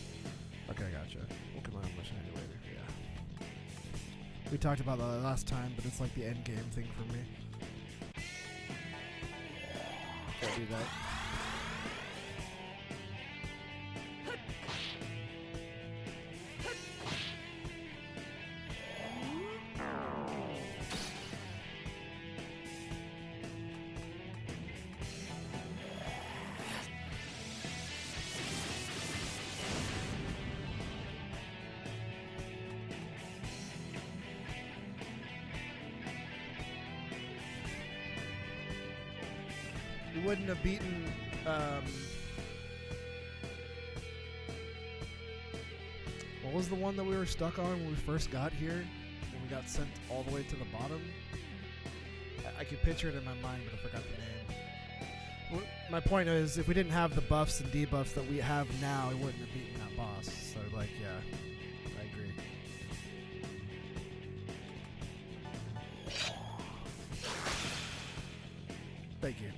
Okay, gotcha. We'll come on much later. Yeah. We talked about that last time, but it's like the end game thing for me. Can't do that. We wouldn't have beaten what was the one that we were stuck on when we first got here? When we got sent all the way to the bottom? I could picture it in my mind, but I forgot the name. My point is, if we didn't have the buffs and debuffs that we have now, we wouldn't have beaten that boss. So, like, yeah, I agree. Thank you.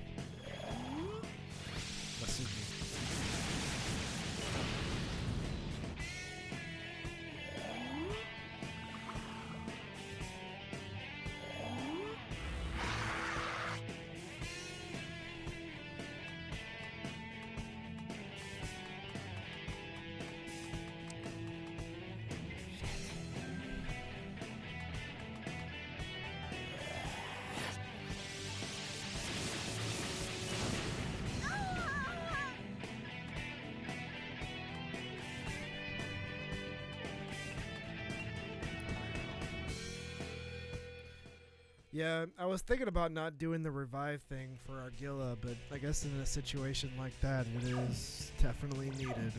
Yeah, I was thinking about not doing the revive thing for Argilla, but I guess in a situation like that, it is definitely needed. Damn it.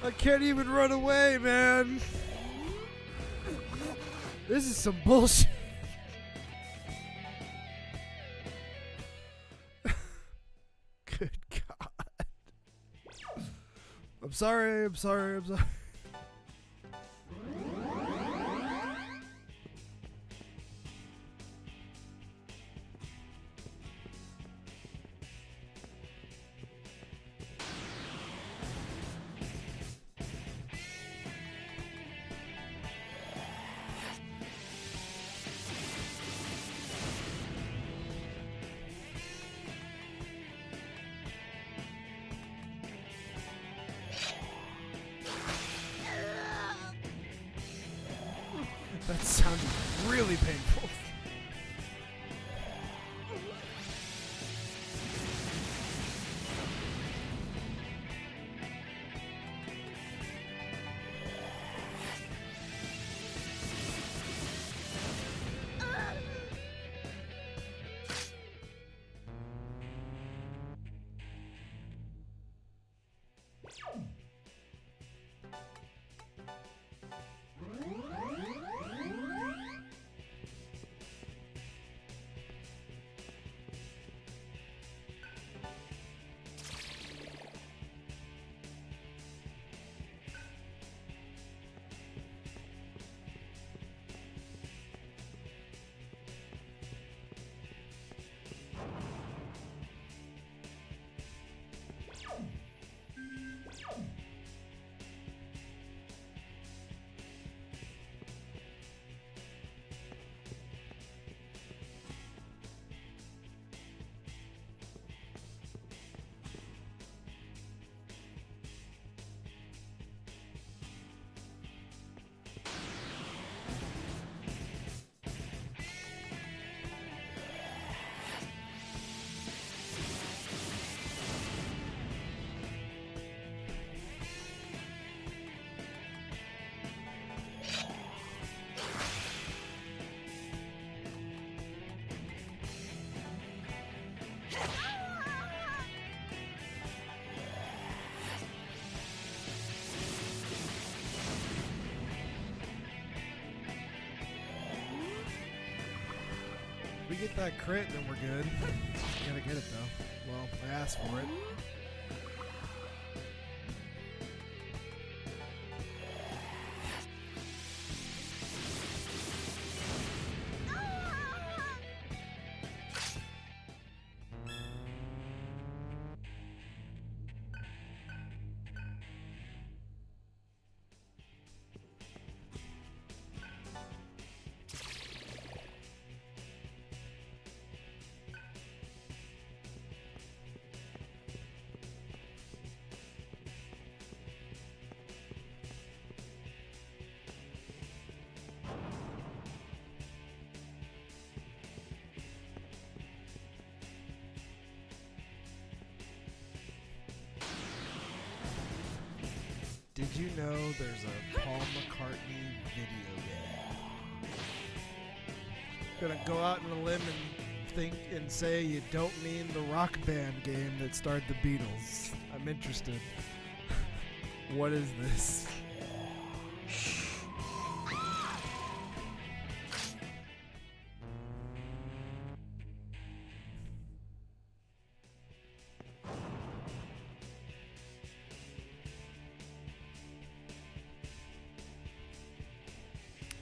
I can't even run away, man. This is some bullshit. Good God. I'm sorry. That sounded really painful. We get that crit, then we're good. Gotta get it though. Well, I asked for it. Did you know there's a Paul McCartney video game? Gonna go out on a limb and think and say you don't mean the rock band game that starred the Beatles. I'm interested. What is this?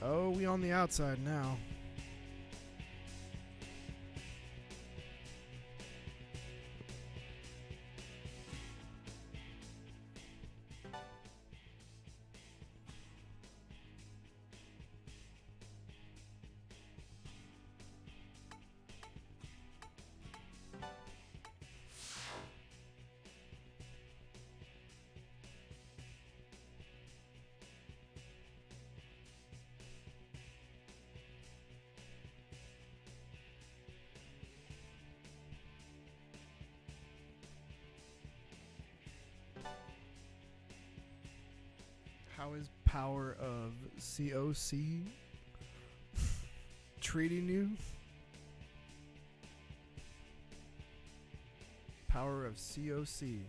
Oh, we on the outside now. How is power of COC treating you? Power of COC.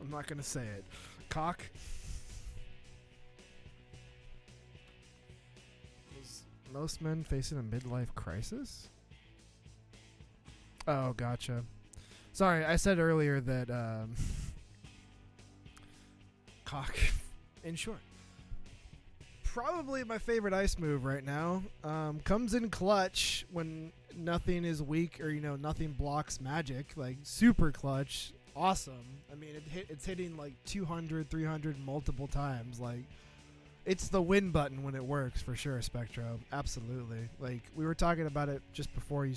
I'm not gonna say it. Cock. Was most men facing a midlife crisis? Oh, gotcha. Sorry, I said earlier that cock. In short, probably my favorite ice move right now. Comes in clutch when nothing is weak or nothing blocks magic. Like super clutch, awesome. I mean, it's hitting like 200, 300 multiple times. Like it's the win button when it works for sure. Spectro, absolutely. Like we were talking about it just before you.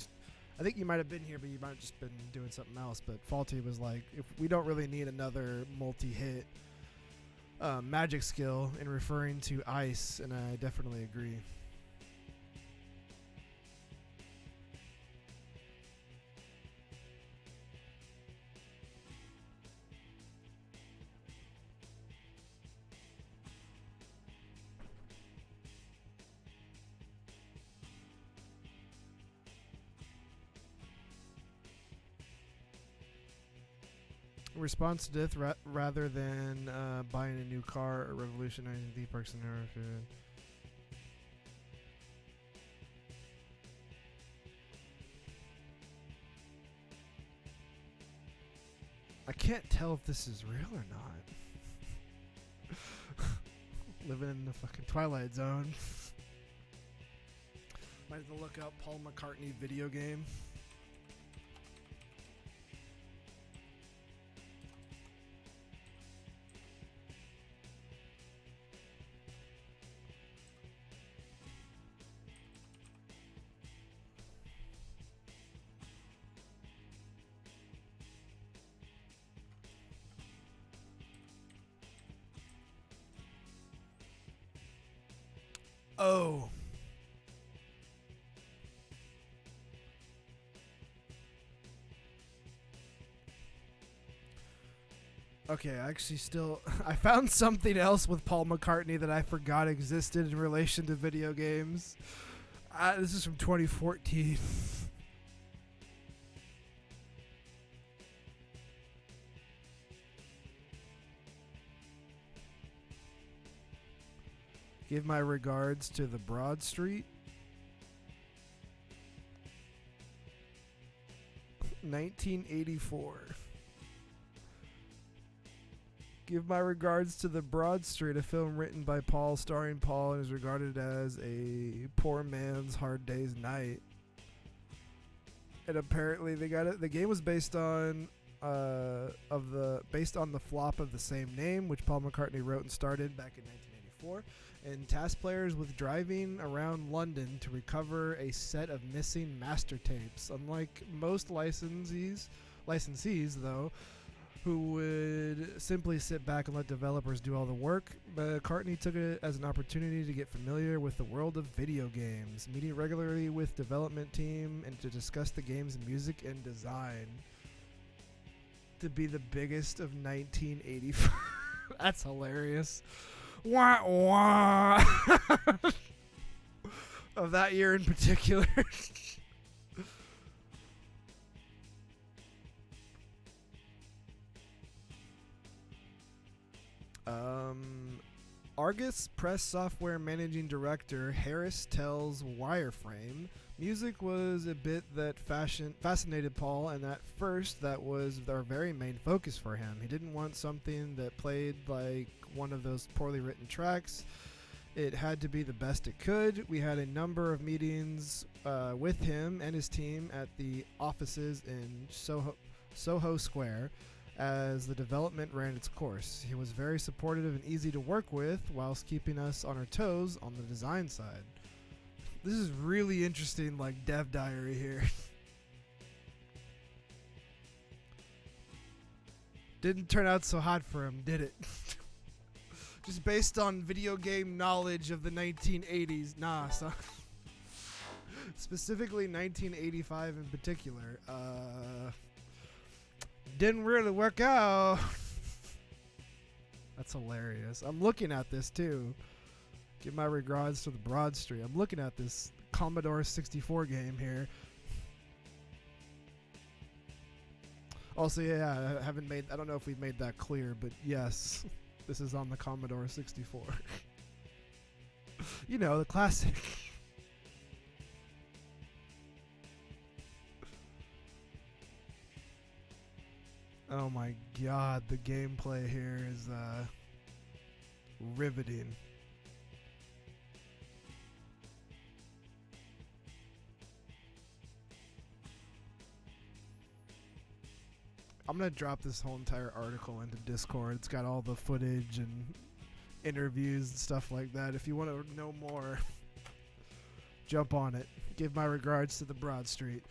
I think you might have been here, but you might have just been doing something else. But Faulty was like, if we don't really need another multi-hit magic skill in referring to ice, and I definitely agree. Response to death rather than buying a new car or revolutionizing the parks and food. I can't tell if this is real or not. Living in the fucking Twilight Zone. Might have to look up Paul McCartney video game. Oh. Okay, I actually still I found something else with Paul McCartney that I forgot existed in relation to video games. This is from 2014. Give my regards to the Broad Street. 1984. Give my regards to the Broad Street, a film written by Paul, starring Paul, and is regarded as a poor man's Hard Day's Night. And apparently, they got it. The game was based on based on the flop of the same name, which Paul McCartney wrote and started back in 1984. And tasked players with driving around London to recover a set of missing master tapes. Unlike most licensees though, who would simply sit back and let developers do all the work, McCartney took it as an opportunity to get familiar with the world of video games, meeting regularly with development team and to discuss the game's music and design. To be the biggest of 1984. That's hilarious. Wah, wah. Of that year in particular. Argus Press Software Managing Director Harris tells Wireframe, music was a bit that fascinated Paul, and at first that was our very main focus for him. He didn't want something that played like one of those poorly written tracks. It had to be the best it could. We had a number of meetings with him and his team at the offices in Soho Square as the development ran its course. He was very supportive and easy to work with whilst keeping us on our toes on the design side. This is really interesting, like dev diary here. Didn't turn out so hot for him, did it? Just based on video game knowledge of the 1980s. Nah, son. Specifically 1985 in particular. Didn't really work out. That's hilarious. I'm looking at this too. Give my regards to the Broad Street. I'm looking at this Commodore 64 game here. Also, yeah, I don't know if we've made that clear, but yes, this is on the Commodore 64. You know, the classic. Oh my god, the gameplay here is riveting. I'm gonna drop this whole entire article into Discord. It's got all the footage and interviews and stuff like that. If you want to know more, jump on it. Give my regards to the Broad Street.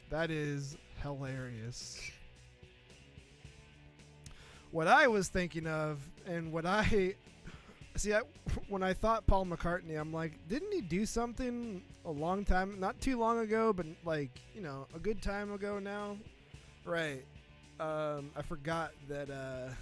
That is hilarious. What I was thinking of, and what I see, when I thought Paul McCartney, I'm like, didn't he do something a long time, not too long ago, but like, you know, a good time ago now? Right. I forgot that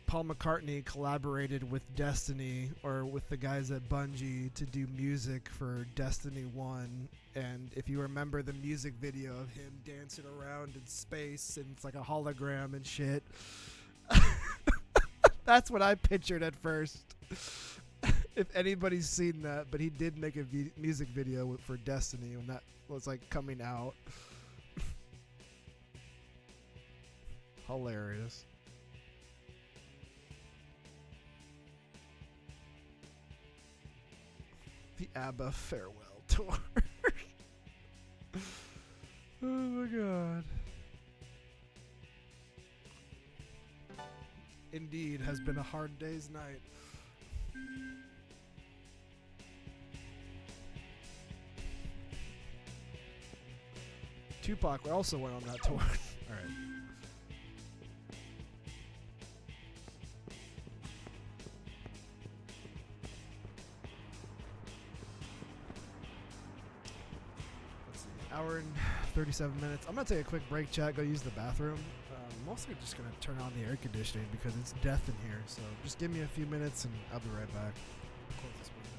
Paul McCartney collaborated with Destiny, or with the guys at Bungie, to do music for Destiny 1. And if you remember the music video of him dancing around in space and it's like a hologram and shit. That's what I pictured at first. If anybody's seen that, but he did make a music video for Destiny when that was like coming out. Hilarious. The ABBA farewell tour. Oh my god. Indeed, has been a hard day's night. Tupac also went on that tour. Alright. Hour and 37 minutes. I'm gonna take a quick break, chat. Go use the bathroom. I'm also just gonna turn on the air conditioning because it's death in here. So just give me a few minutes and I'll be right back. Close this window.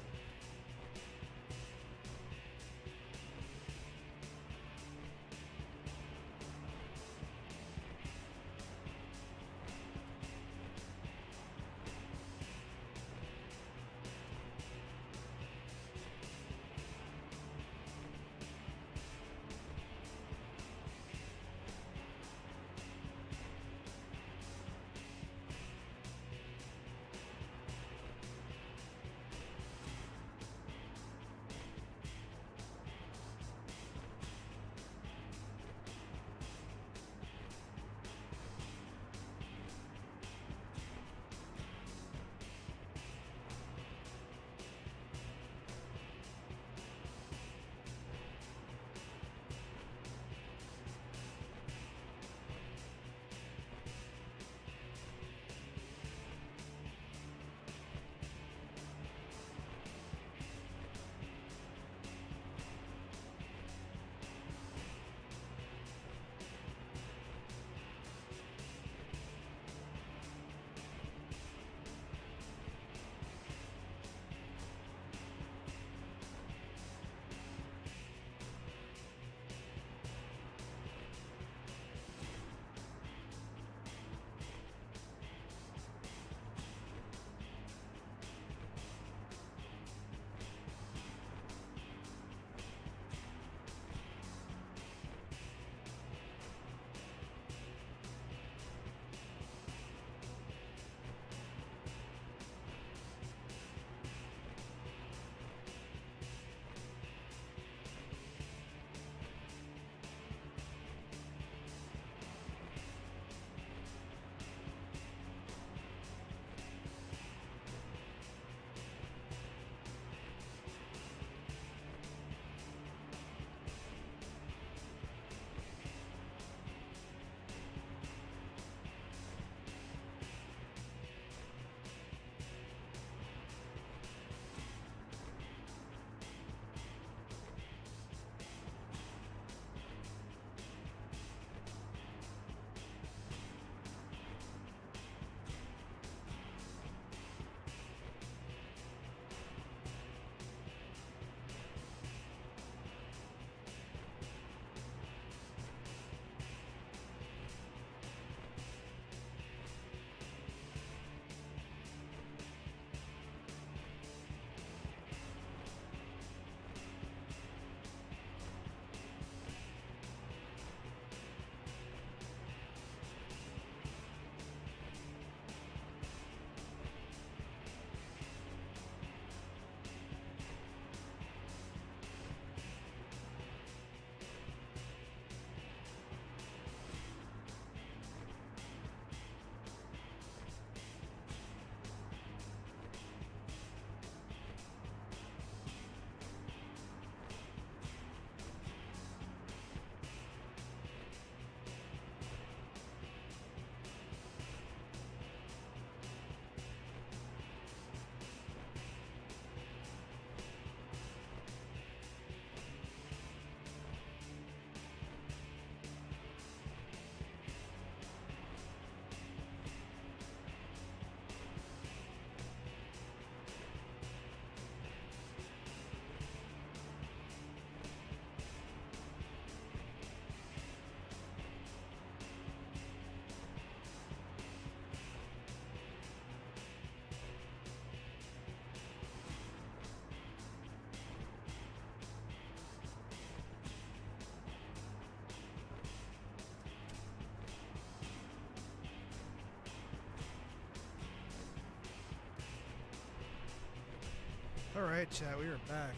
All right, chat. We are back.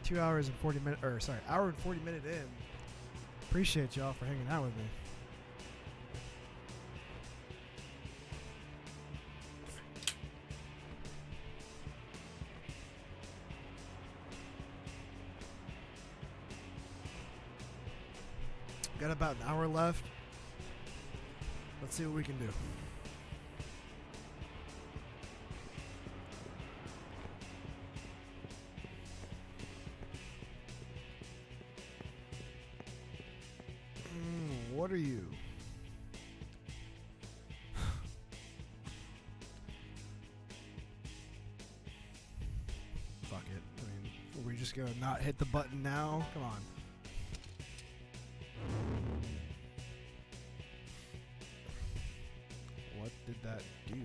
2 hours and 40 minutes, or sorry, hour and 40 minute in. Appreciate y'all for hanging out with me. Got about an hour left. Let's see what we can do. What are you? Fuck it. I mean, are we just gonna not hit the button now? Come on. What did that do?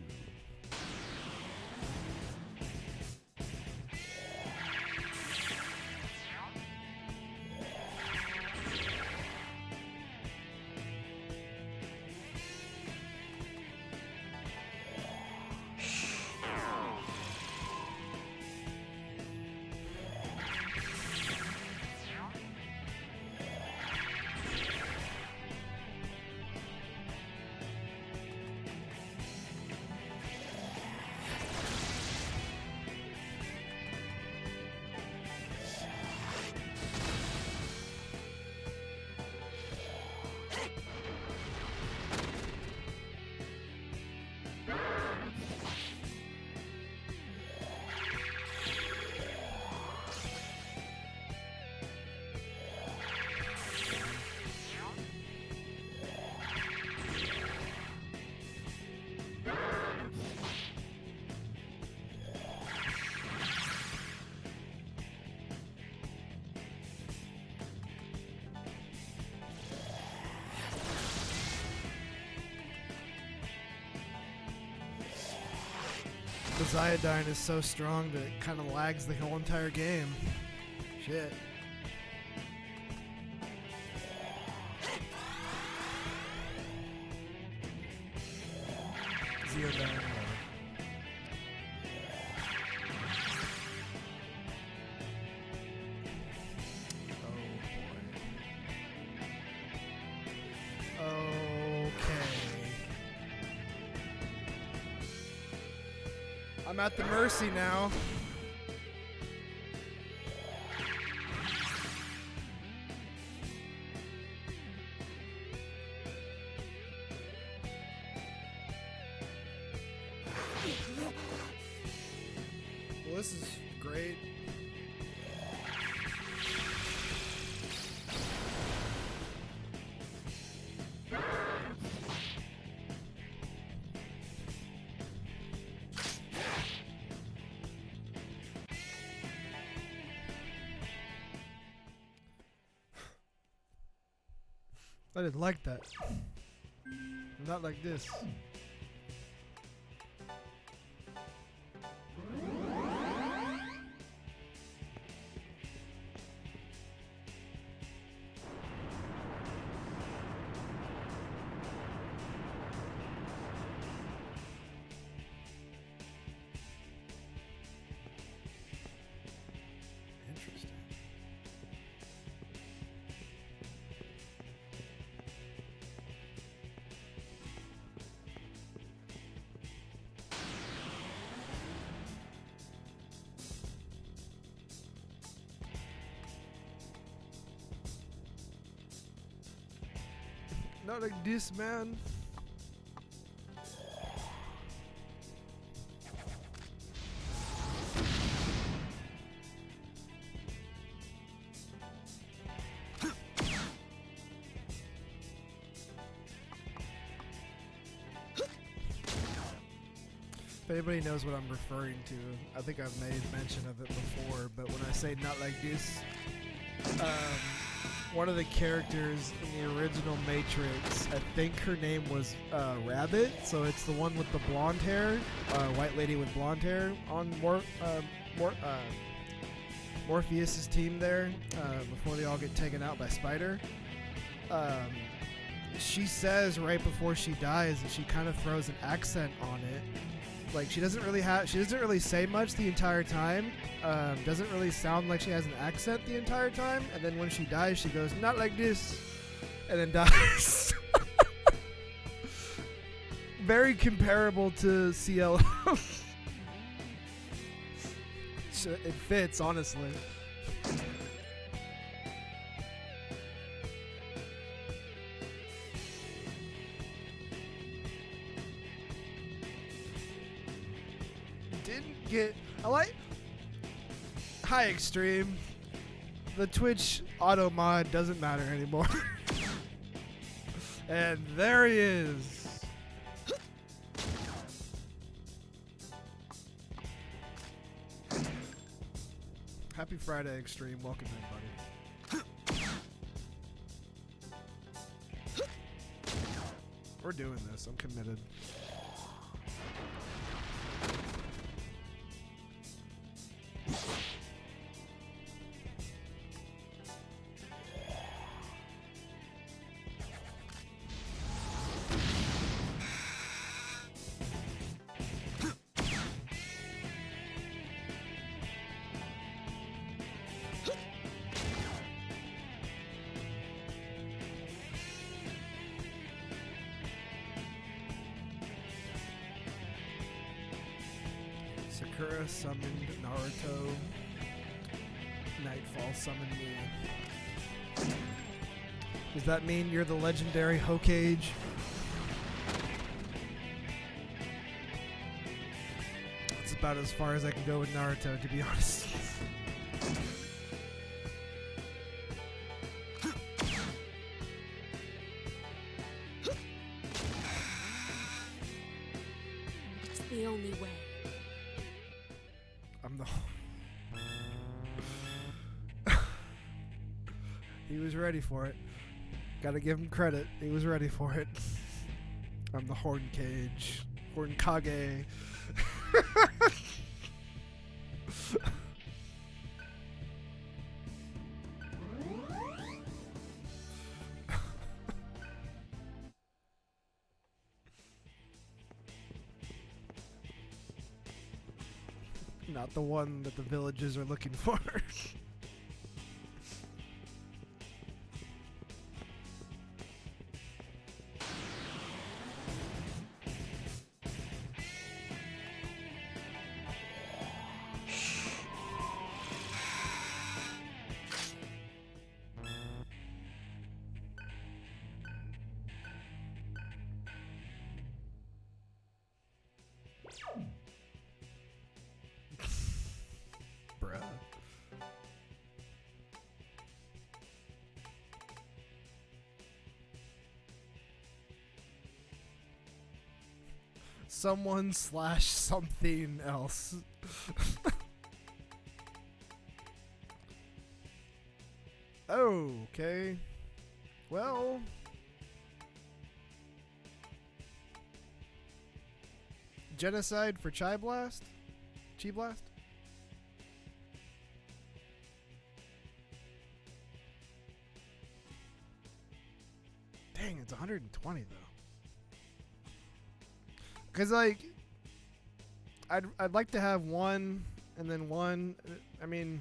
The Ziodyne is so strong that it kind of lags the whole entire game. Shit. Ziodyne. I'm at the mercy now. Well, this is great. I didn't like that. Not like this. Interesting. Not like this, man. If anybody knows what I'm referring to, I think I've made mention of it before, but when I say not like this, one of the characters in the original Matrix, I think her name was Rabbit, so it's the one with the blonde hair, white lady with blonde hair on Morpheus' team there, before they all get taken out by Spider. She says right before she dies that she kind of throws an accent on it, Like she doesn't really say much the entire time. Doesn't really sound like she has an accent the entire time. And then when she dies, she goes, "Not like this," and then dies. Very comparable to CL. It fits, honestly. I like Hi Extreme. The Twitch auto mod doesn't matter anymore. And there he is. Happy Friday, Extreme. Welcome in, buddy. We're doing this. I'm committed. Sakura summoned Naruto. Nightfall summoned me. Does that mean you're the legendary Hokage? That's about as far as I can go with Naruto, to be honest. It's the only way. I'm the. He was ready for it. Gotta give him credit. He was ready for it. I'm the Horn Cage. Horn Kage. Not the one that the villages are looking for. Bruh. Someone / something else. Okay. Well. Genocide for Chi Blast? Chi Blast? Dang, it's 120 though. Cause like, I'd like to have one and then one. I mean,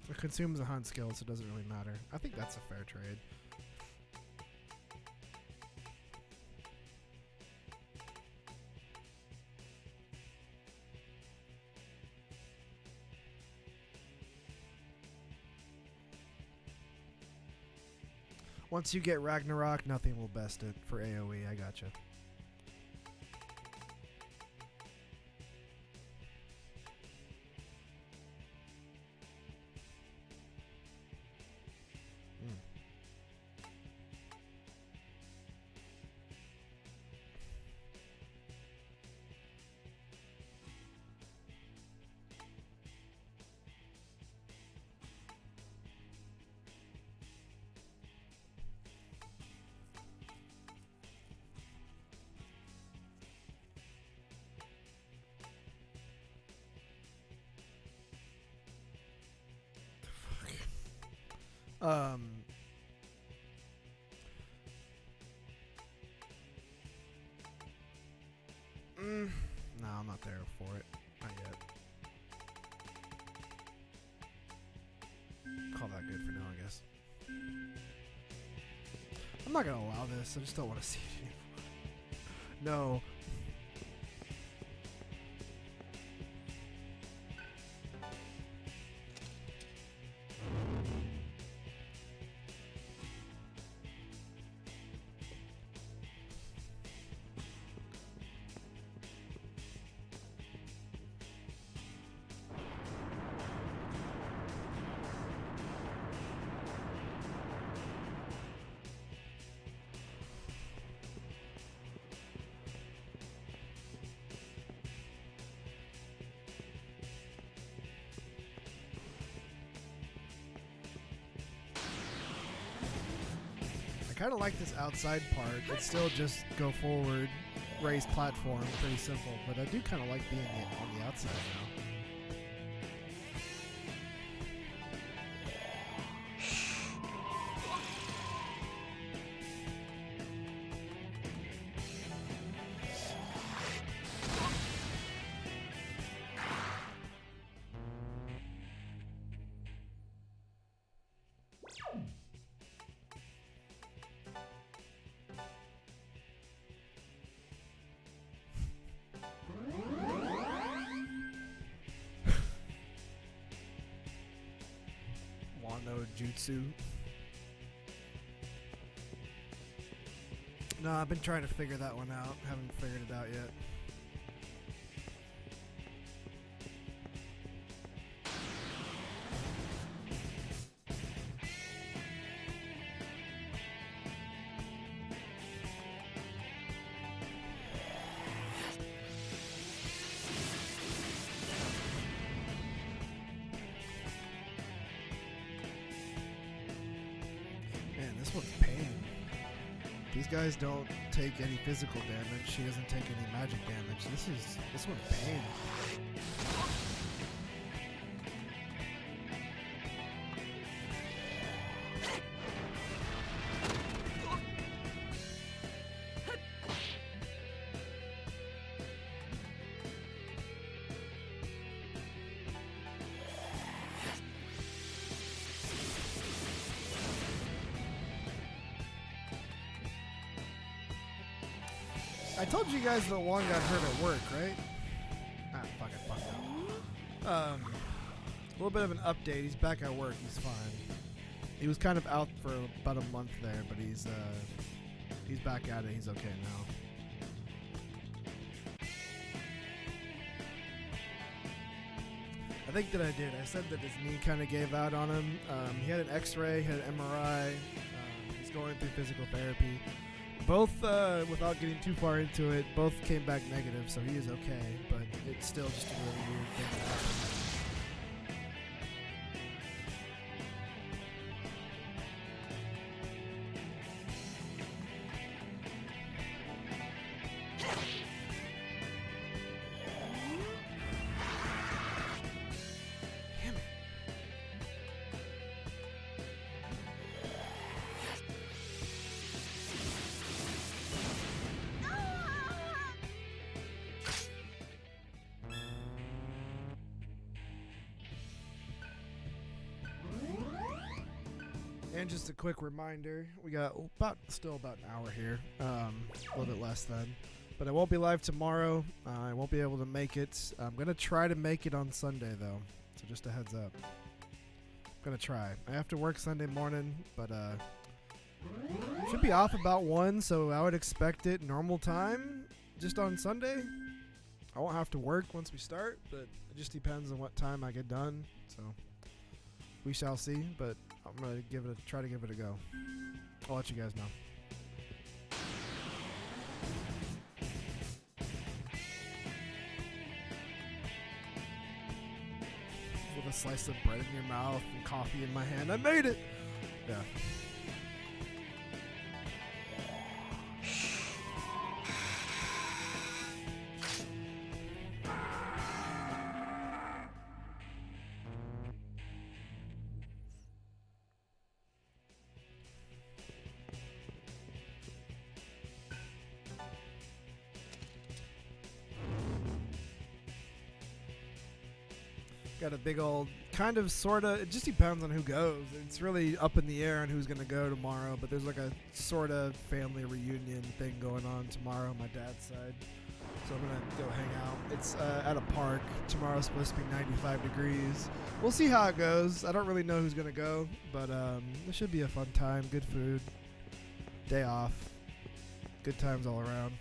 it consumes a hunt skill, so it doesn't really matter. I think that's a fair trade. Once you get Ragnarok, nothing will best it for AoE. I gotcha. No, I'm not there. all that good for now, I guess. I'm not gonna allow this. I just don't want to see it anymore. No. I kind of like this outside part. It's still just go forward, raise platform, pretty simple. But I do kind of like being on the outside now. Wano Jutsu. No, I've been trying to figure that one out. Haven't figured it out yet. Man, this one's pain. These guys don't take any physical damage. She doesn't take any magic damage. This one's pain. I told you guys that Juan got hurt at work, right? Ah, fuck, I fucked up. A little bit of an update. He's back at work. He's fine. He was kind of out for about a month there, but he's back at it. He's okay now. I think that I did. I said that his knee kind of gave out on him. He had an X-ray, had an MRI. He's going through physical therapy. Both, without getting too far into it, both came back negative, so he is okay, but it's still just a really weird thing that happened. Damn it. And just a quick reminder, we got still about an hour here, a little bit less than. But I won't be live tomorrow. I won't be able to make it. I'm going to try to make it on Sunday, though. So just a heads up. I'm going to try. I have to work Sunday morning, but should be off about 1, so I would expect it normal time just on Sunday. I won't have to work once we start, but it just depends on what time I get done. So we shall see, but I'm going to try to give it a go. I'll let you guys know. With a slice of bread in your mouth and coffee in my hand, I made it! Yeah. Got a big old kind of sorta. It just depends on who goes. It's really up in the air on who's gonna go tomorrow. But there's like a sorta family reunion thing going on tomorrow on my dad's side. So I'm gonna go hang out. It's at a park. Tomorrow's supposed to be 95 degrees. We'll see how it goes. I don't really know who's gonna go, but it should be a fun time. Good food. Day off. Good times all around.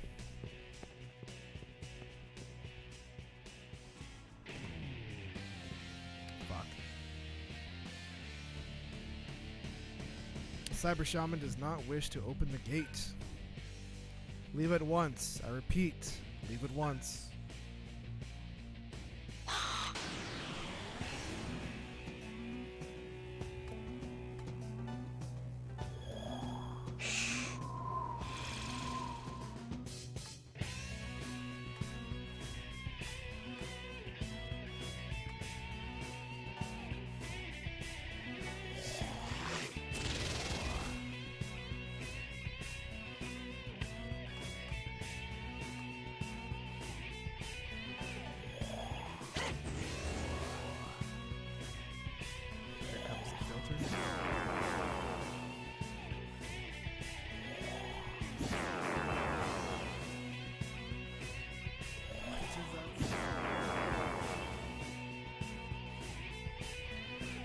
Fuck. Cyber Shaman does not wish to open the gate. Leave it once. I repeat, leave it once.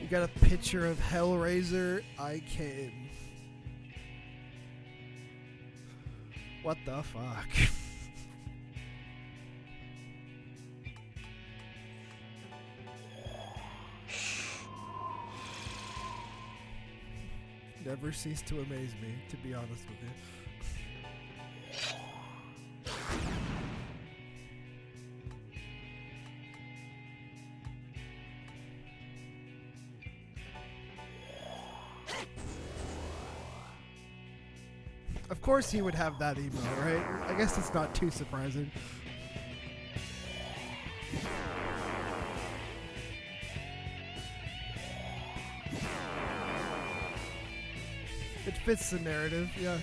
Got a picture of Hellraiser. I can. What the fuck? Never cease to amaze me, to be honest with you. Of course he would have that emo, right? I guess it's not too surprising. It fits the narrative, yeah.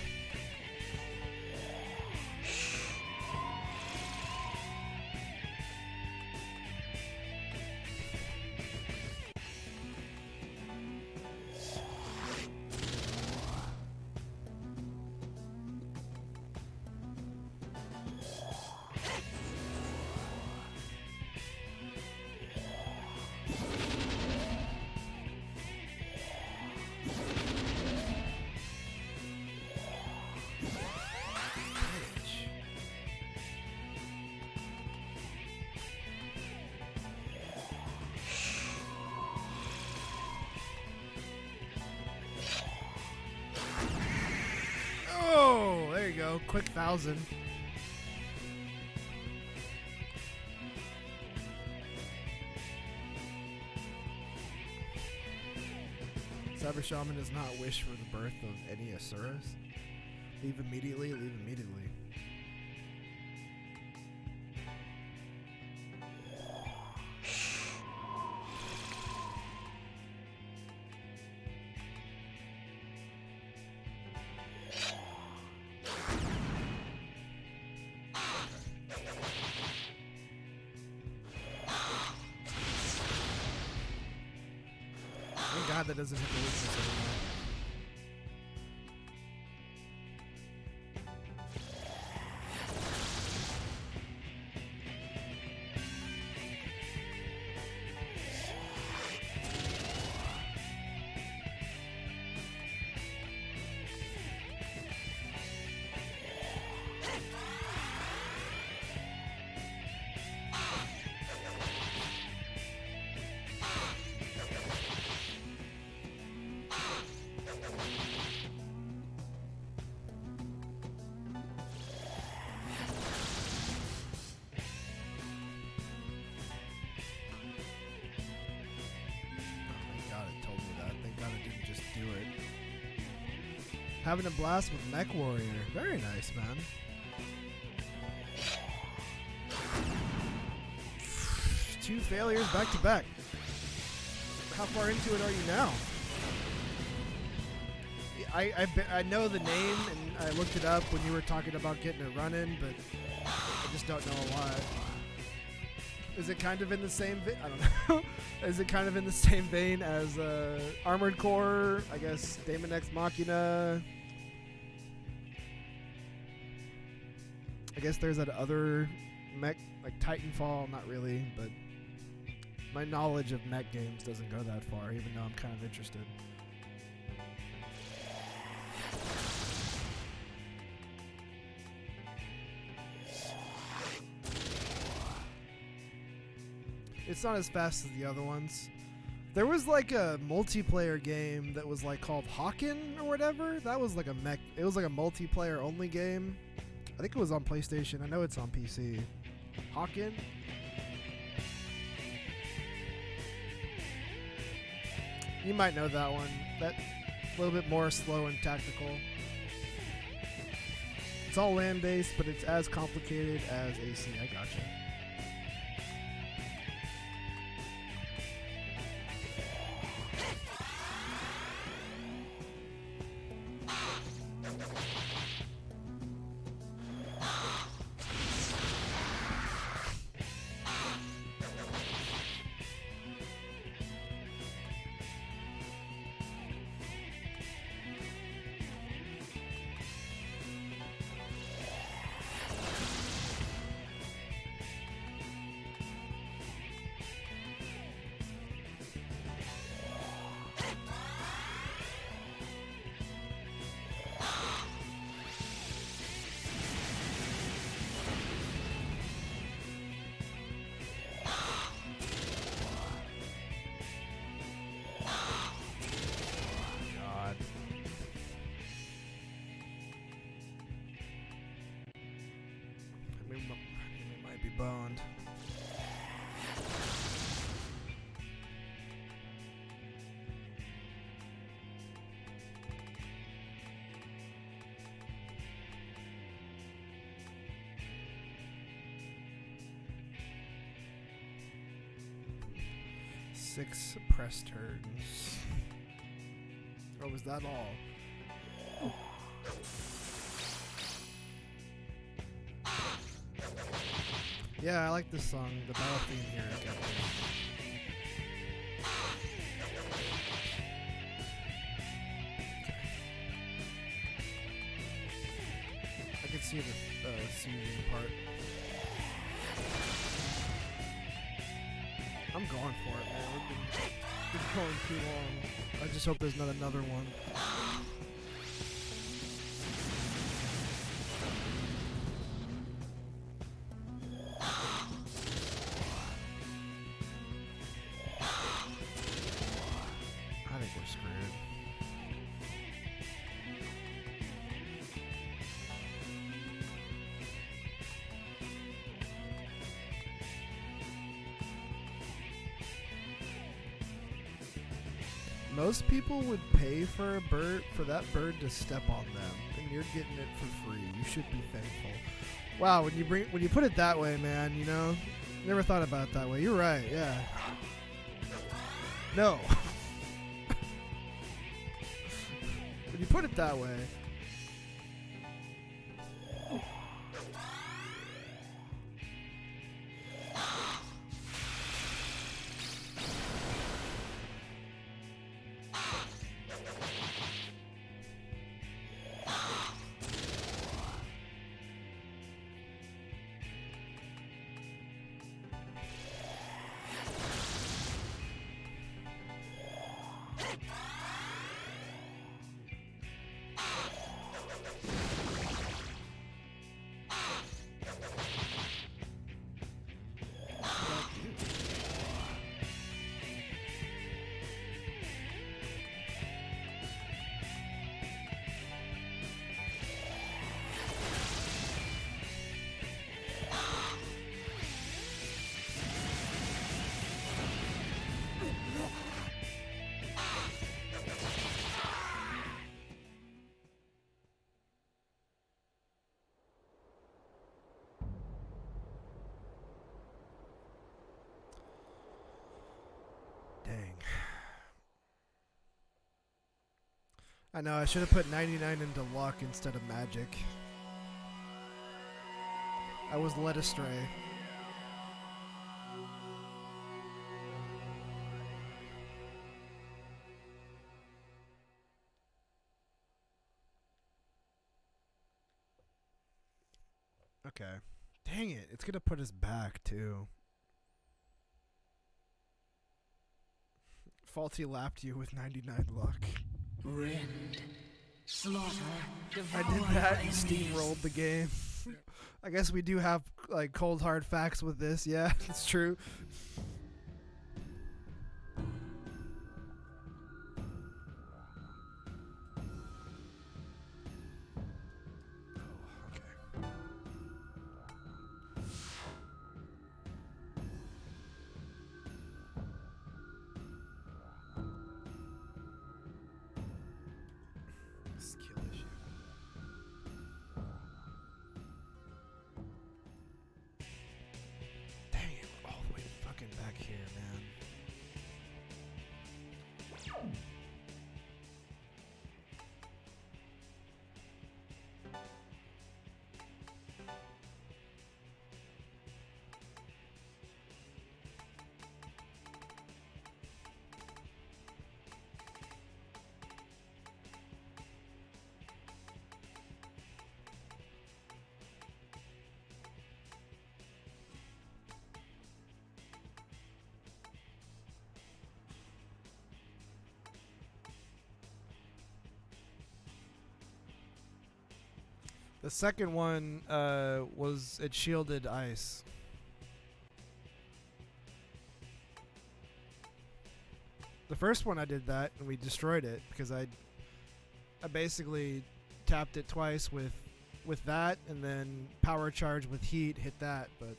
There you go, quick 1,000. Cyber Shaman does not wish for the birth of any Asuras. Leave immediately, leave immediately. Thank God that doesn't hit the weakness anymore. Having a blast with Mech Warrior. Very nice, man. Two failures back to back. How far into it are you now? I know the name, and I looked it up when you were talking about getting it running, but I just don't know a lot. Is it kind of in the same I don't know. Is it kind of in the same vein as Armored Core? I guess Daemon X Machina. I guess there's that other mech, like Titanfall. Not really, but my knowledge of mech games doesn't go that far, even though I'm kind of interested. It's not as fast as the other ones. There was like a multiplayer game that was like called Hawken or whatever. That was like a mech. It was like a multiplayer only game. I think it was on PlayStation. I know it's on PC. Hawken? You might know that one. That a little bit more slow and tactical. It's all land-based, but it's as complicated as AC. I gotcha. Boned. Six press turns. Or was that all? Yeah, I like this song. The battle theme here is good. I can see the singing part. I'm going for it, man. We've been going too long. I just hope there's not another one. Most people would pay for a bird, for that bird to step on them, and you're getting it for free. You should be thankful. Wow, when you put it that way, man, you know, never thought about it that way. You're right, yeah. No. When you put it that way. Dang. I know, I should have put 99 into luck instead of magic. I was led astray. Okay. Dang it. It's going to put us back, too. Faulty lapped you with 99 luck. Rend, slaughter, I devour did that your and enemies. steamrolled the game. I guess we do have like cold hard facts with this. Yeah, it's true. Oh, okay. Skill issue. Dang it, we're all the way fucking back here, man. The second one was it shielded ice. The first one I did that and we destroyed it because I basically tapped it twice with that and then power charge with heat hit that, but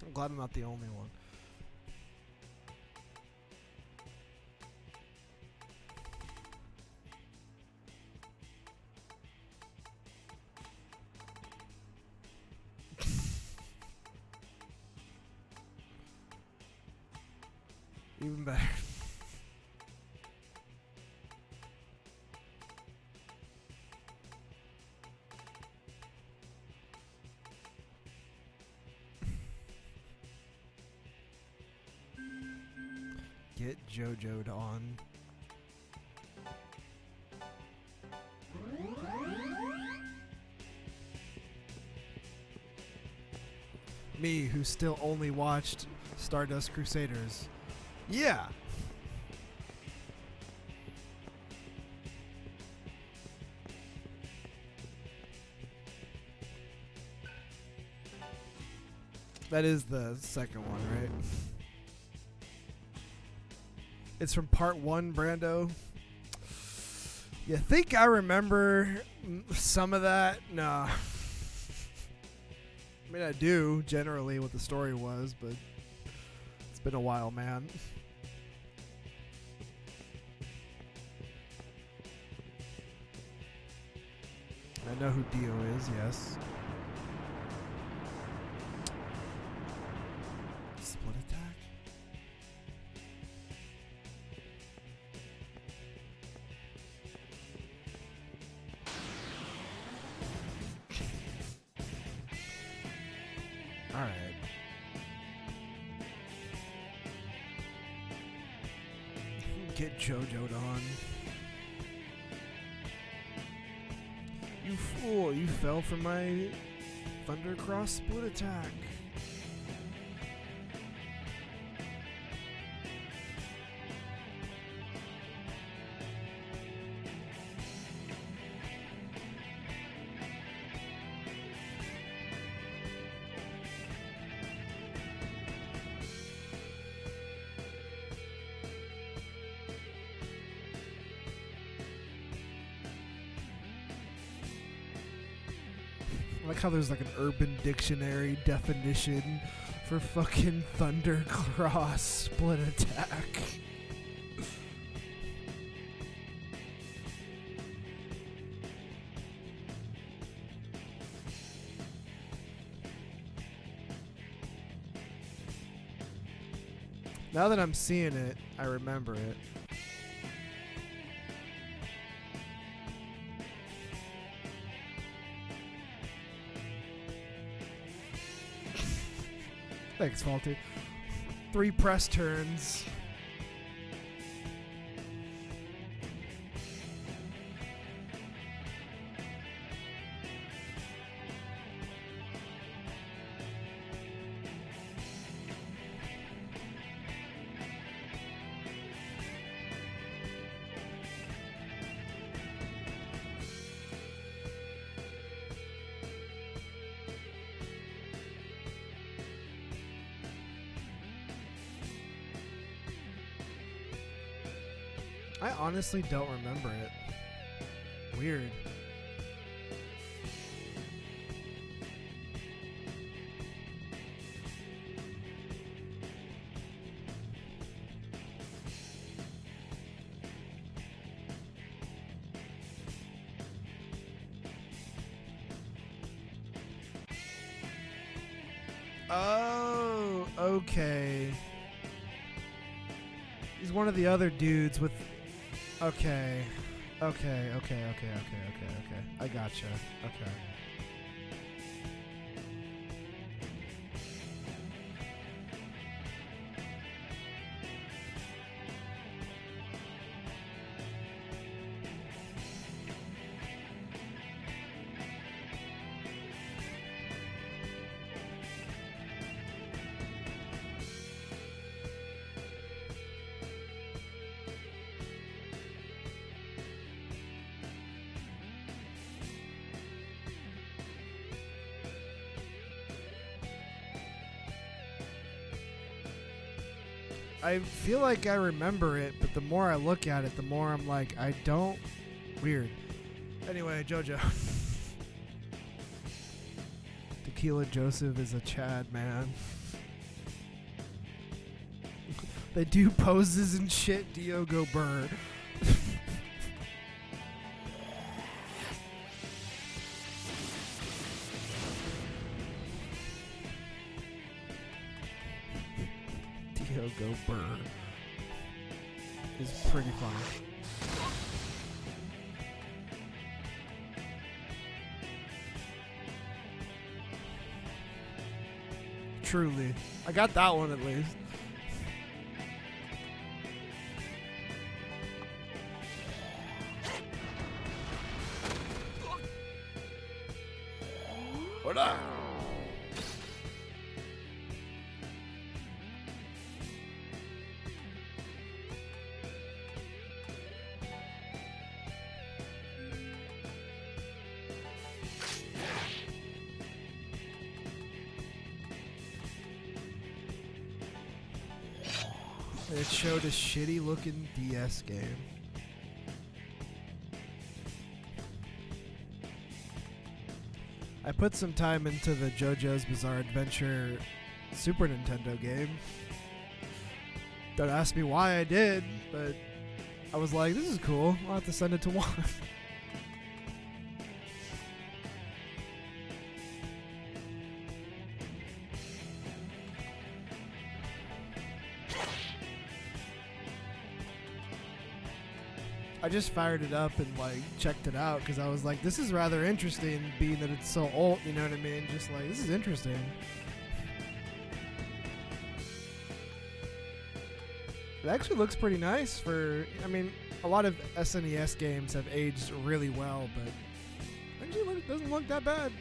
I'm glad I'm not the only one. Even better. Get JoJo'd on. Me, who still only watched Stardust Crusaders. Yeah. That is the second one, right? It's from part 1, Brando. You think I remember some of that? Nah. I mean, I do, generally, what the story was, but it's been a while, man. I know who Dio is, yes. Split attack? Alright. Get JoJo'd on. You fool, you fell for my Thundercross split attack. I like how there's like an Urban Dictionary definition for fucking Thundercross split attack. Now that I'm seeing it, I remember it. Thanks, Faulty. 3 press turns. I honestly don't remember it. Weird. Oh, okay. He's one of the other dudes with... Okay. Okay. I gotcha. Okay. I feel like I remember it, but the more I look at it, the more I'm like, I don't. Weird. Anyway, JoJo. Tequila Joseph is a Chad, man. They do poses and shit, Diogo Burr. Diogo Burr is pretty funny. Truly. I got that one at least. What up? It showed a shitty looking DS game. I put some time into the JoJo's Bizarre Adventure Super Nintendo game. Don't ask me why I did, but I was like, this is cool. I'll have to send it to Juan. I just fired it up and like checked it out because I was like, this is rather interesting, being that it's so old, you know what I mean? Just like, this is interesting. It actually looks pretty nice for, I mean, a lot of SNES games have aged really well, but actually it doesn't look that bad.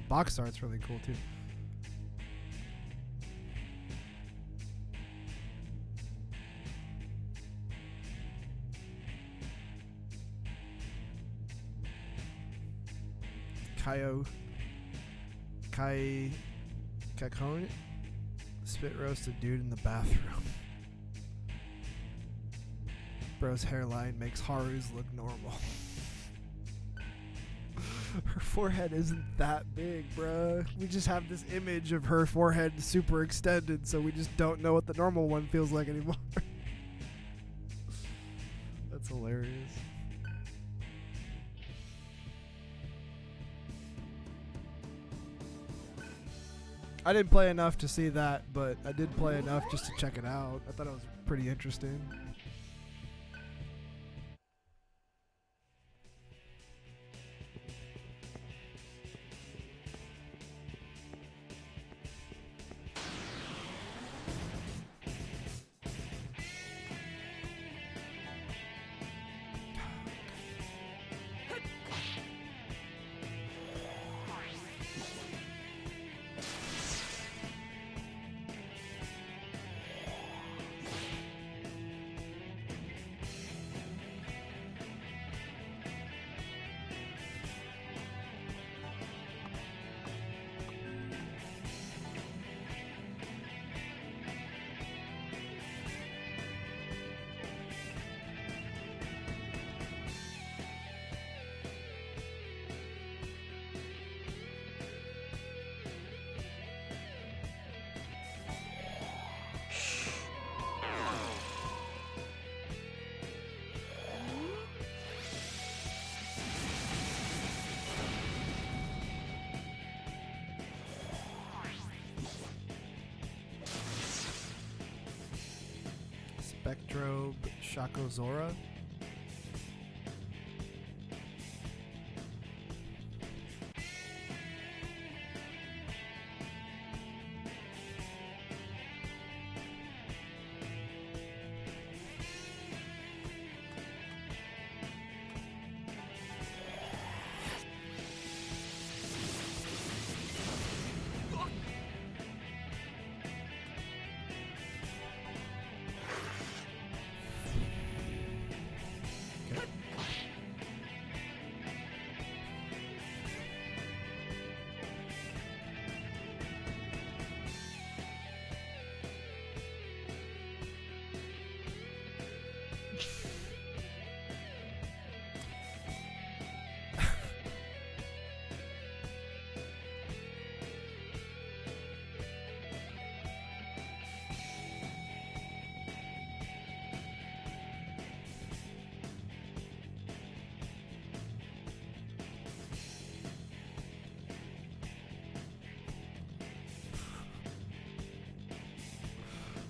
Box art's really cool too. Kakone? Spit roasted dude in the bathroom. Bro's hairline makes Haru's look normal. Her forehead isn't that big, bruh. We just have this image of her forehead super extended, so we just don't know what the normal one feels like anymore. That's hilarious. I didn't play enough to see that, but I did play enough just to check it out. I thought it was pretty interesting. Spectrobe Shakozora.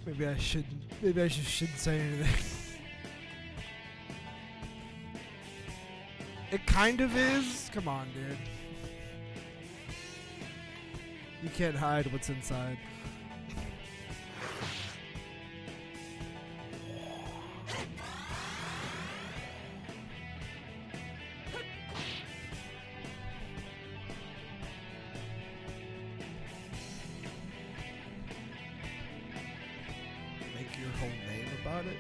Maybe I shouldn't. Maybe I just shouldn't say anything. It kind of is. Come on, dude. You can't hide what's inside. Your whole name about it?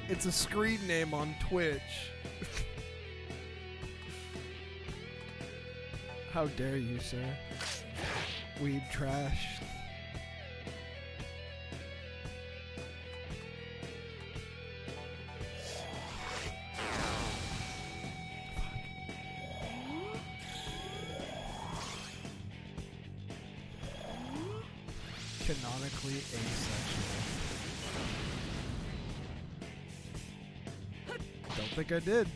It's a screen name on Twitch. How dare you, sir? Weeb trash. Canonically asexual. Don't think I did.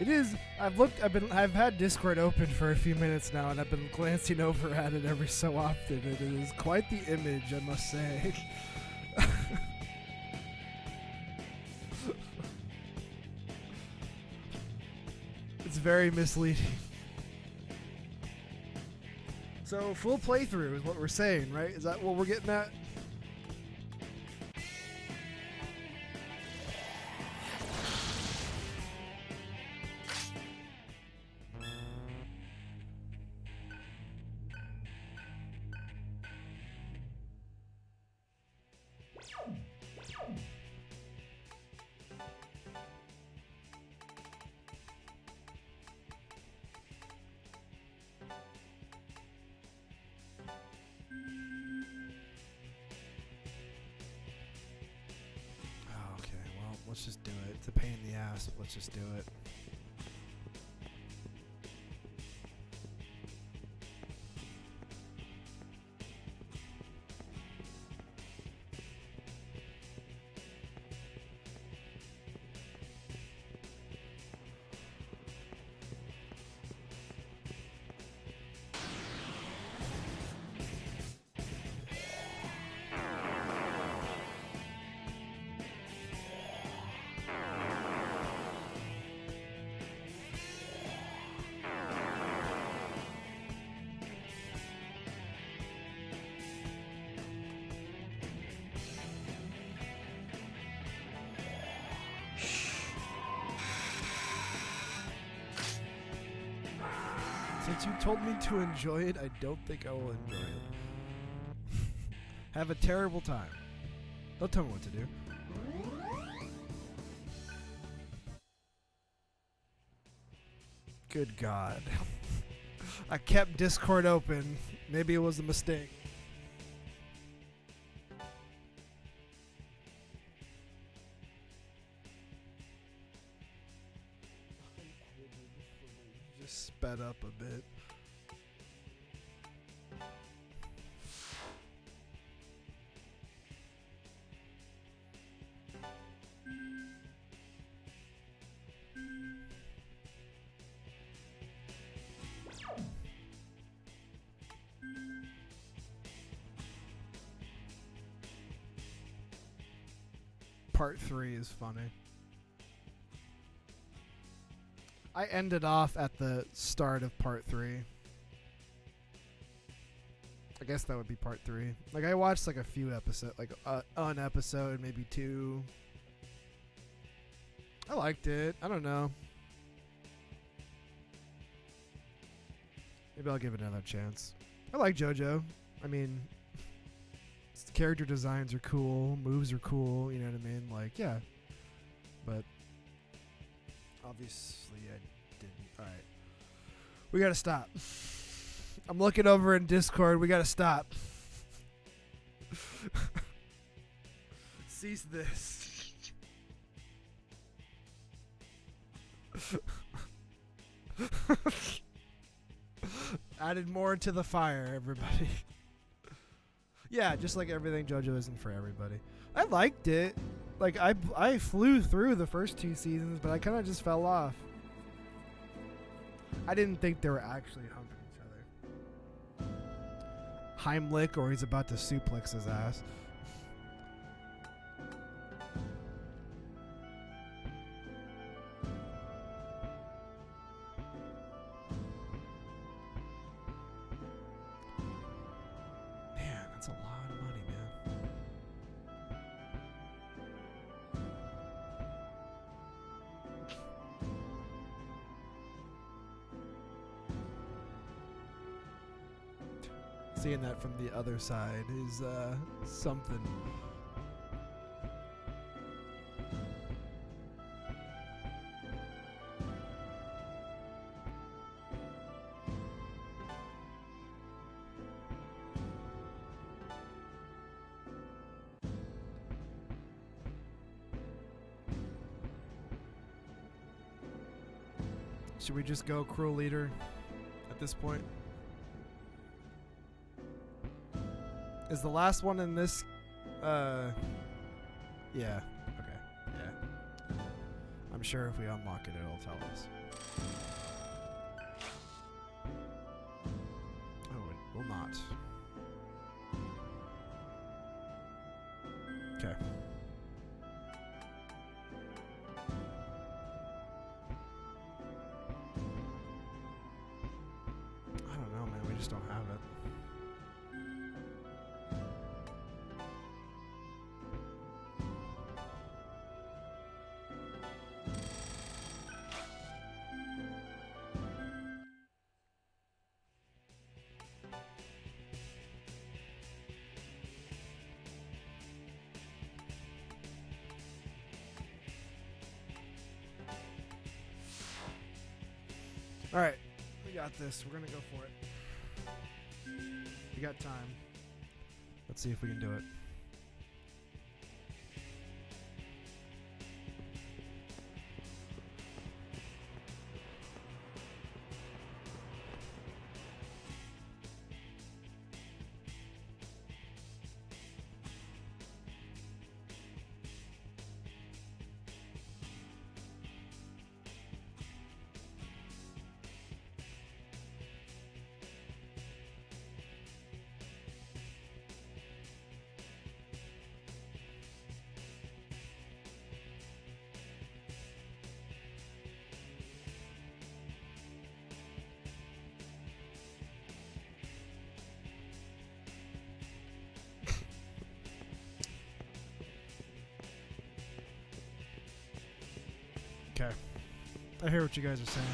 It is. I've had Discord open for a few minutes now, and I've been glancing over at it every so often. It is quite the image, I must say. It's very misleading. So full playthrough is what we're saying, right? Is that what we're getting at? Let's just do it. It's a pain in the ass, but let's just do it. Since you told me to enjoy it, I don't think I will enjoy it. Have a terrible time. Don't tell me what to do. Good God. I kept Discord open. Maybe it was a mistake. Just sped up a bit. Part 3 is funny. I ended off at the start of part 3. I guess that would be part 3. Like, I watched like a few episodes, like an episode, maybe 2. I liked it. I don't know. Maybe I'll give it another chance. I like JoJo. I mean, character designs are cool, moves are cool, you know what I mean? Like, yeah. But obviously I didn't. Alright. We gotta stop. I'm looking over in Discord. We gotta stop. Cease this. Added more to the fire, everybody. Yeah, just like everything JoJo isn't for everybody. I liked it. Like, I flew through the first 2 seasons, but I kind of just fell off. I didn't think they were actually humping each other. Heimlich, or he's about to suplex his ass. Man, that's a lot of money, man. Seeing that from the other side is something. Should we just go Cruel Leader at this point? Is the last one in this? Yeah. Okay. Yeah. I'm sure if we unlock it, it'll tell us. Oh, it will not. Okay. I don't know, man. We just don't have it. All right, we got this. We're gonna go for it. We got time. Let's see if we can do it. Okay. I hear what you guys are saying.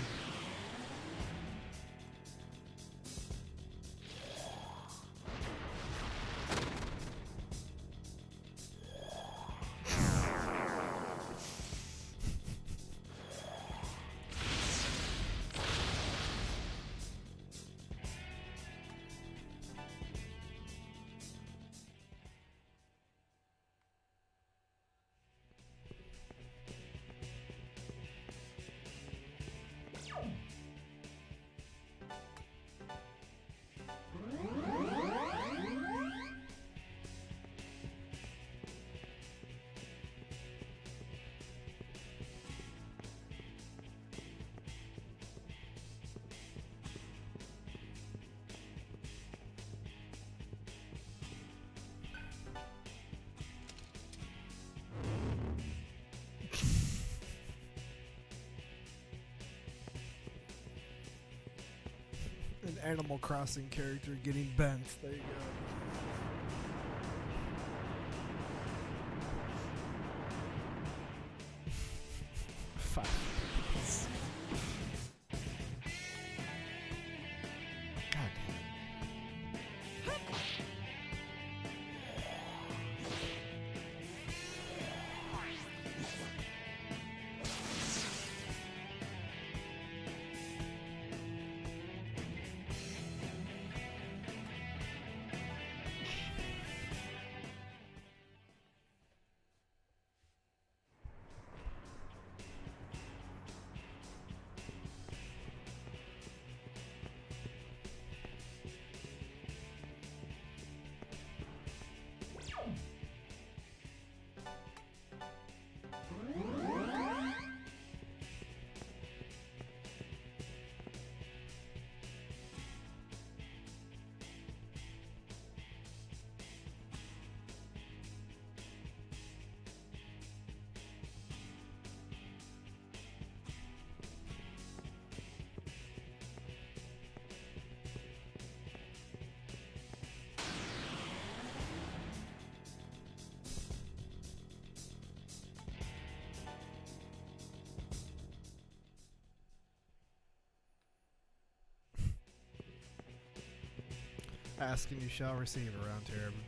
An Animal Crossing character getting bent. There you go. Five. God damn it. Ask and you shall receive around here, everybody.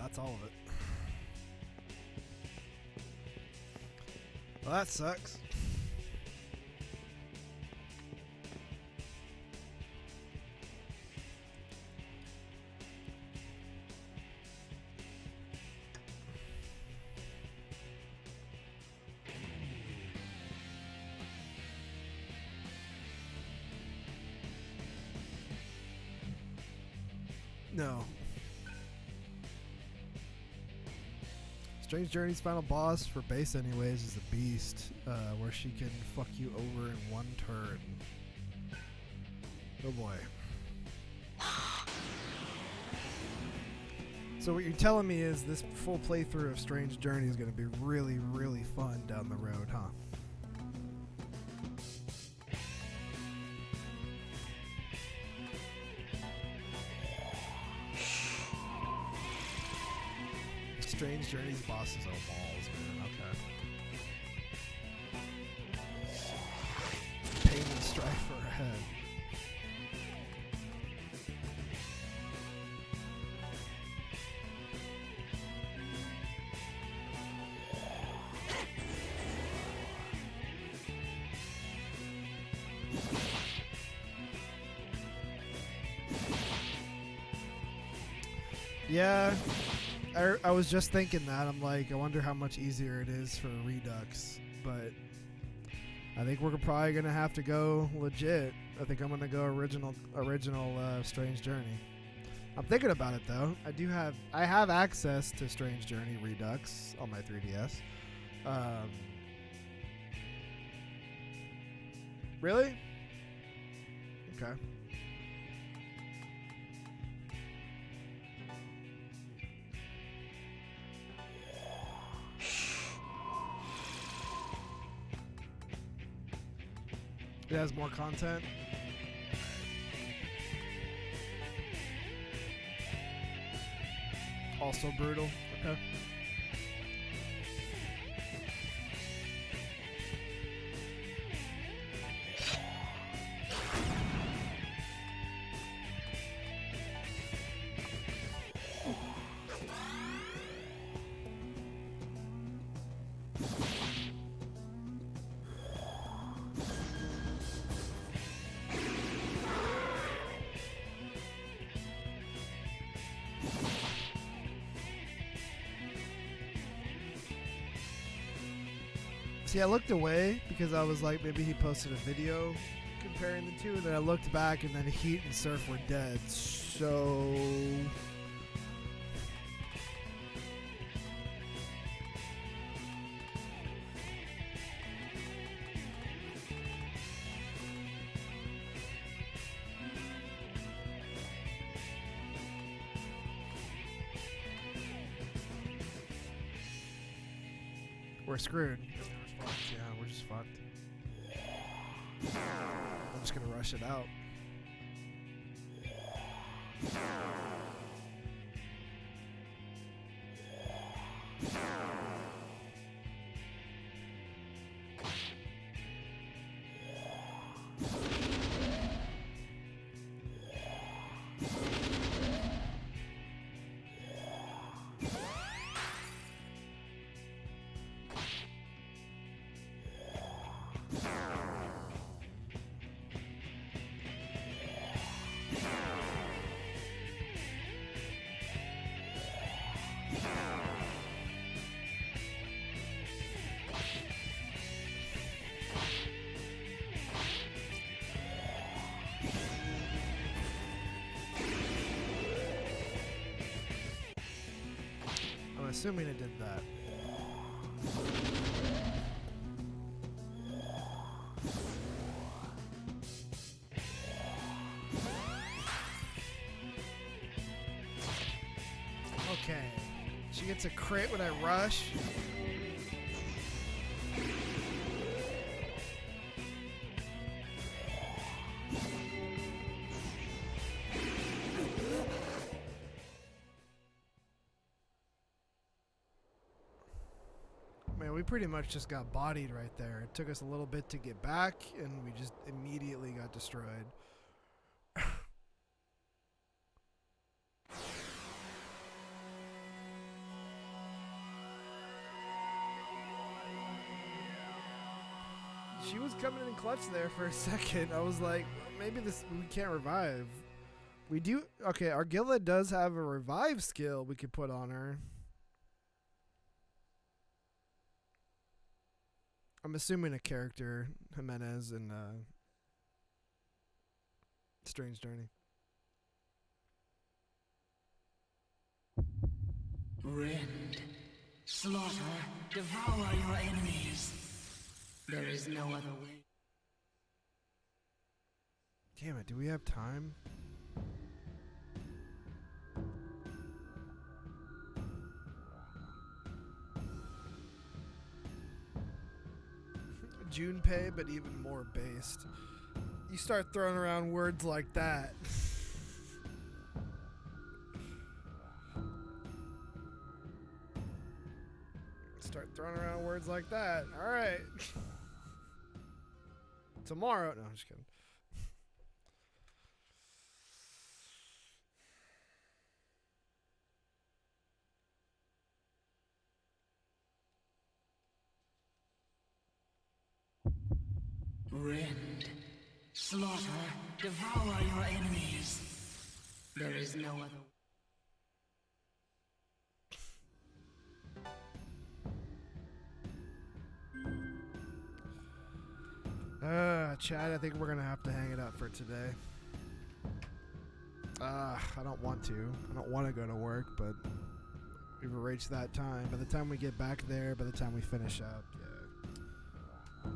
That's all of it. Well, that sucks. No. Strange Journey's final boss for base anyways is the Beast, where she can fuck you over in one turn. Oh boy. So what you're telling me is this full playthrough of Strange Journey is going to be really, really fun down the road, huh? Strange Journey's bosses are balls, man. Okay. Pain and strife are ahead. Yeah, I was just thinking that. I'm like, I wonder how much easier it is for Redux, but I think we're probably gonna have to go legit. I think I'm gonna go original Strange Journey. I'm thinking about it though. I have access to Strange Journey Redux on my 3DS. Really? Okay. It has more content. Also brutal. Okay. See, I looked away because I was like, maybe he posted a video comparing the two, and then I looked back, and then Heat and Surf were dead. So we're screwed. Yeah, we're just fucked. I'm just gonna rush it out. I'm assuming it did that. Okay. She gets a crit when I rush. Man, we pretty much just got bodied right there. It took us a little bit to get back, and we just immediately got destroyed. She was coming in clutch there for a second. I was like, maybe we can't revive. We do. Okay, Argilla does have a revive skill we could put on her. I'm assuming a character, Jimenez and Strange Journey. Rend, slaughter, devour your enemies. There is no other way. Damn it, do we have time? Junpei, but even more based. You start throwing around words like that. Start throwing around words like that. All right. Tomorrow. No, I'm just kidding. Rend, slaughter, devour your enemies. There is no other. Chad, I think we're gonna have to hang it up for today. I don't want to. I don't want to go to work, but we've reached that time. By the time we get back there, by the time we finish up, yeah.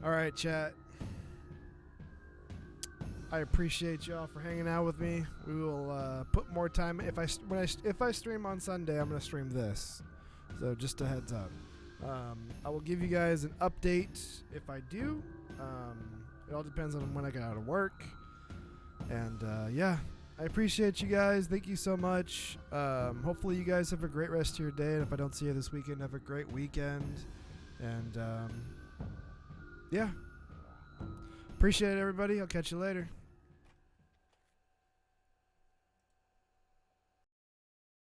All right, chat. I appreciate y'all for hanging out with me. We will put more time. If I stream on Sunday, I'm gonna stream this. So just a heads up. I will give you guys an update if I do. It all depends on when I get out of work. And yeah, I appreciate you guys. Thank you so much. Hopefully you guys have a great rest of your day. And if I don't see you this weekend, have a great weekend. And yeah, appreciate it, everybody. I'll catch you later.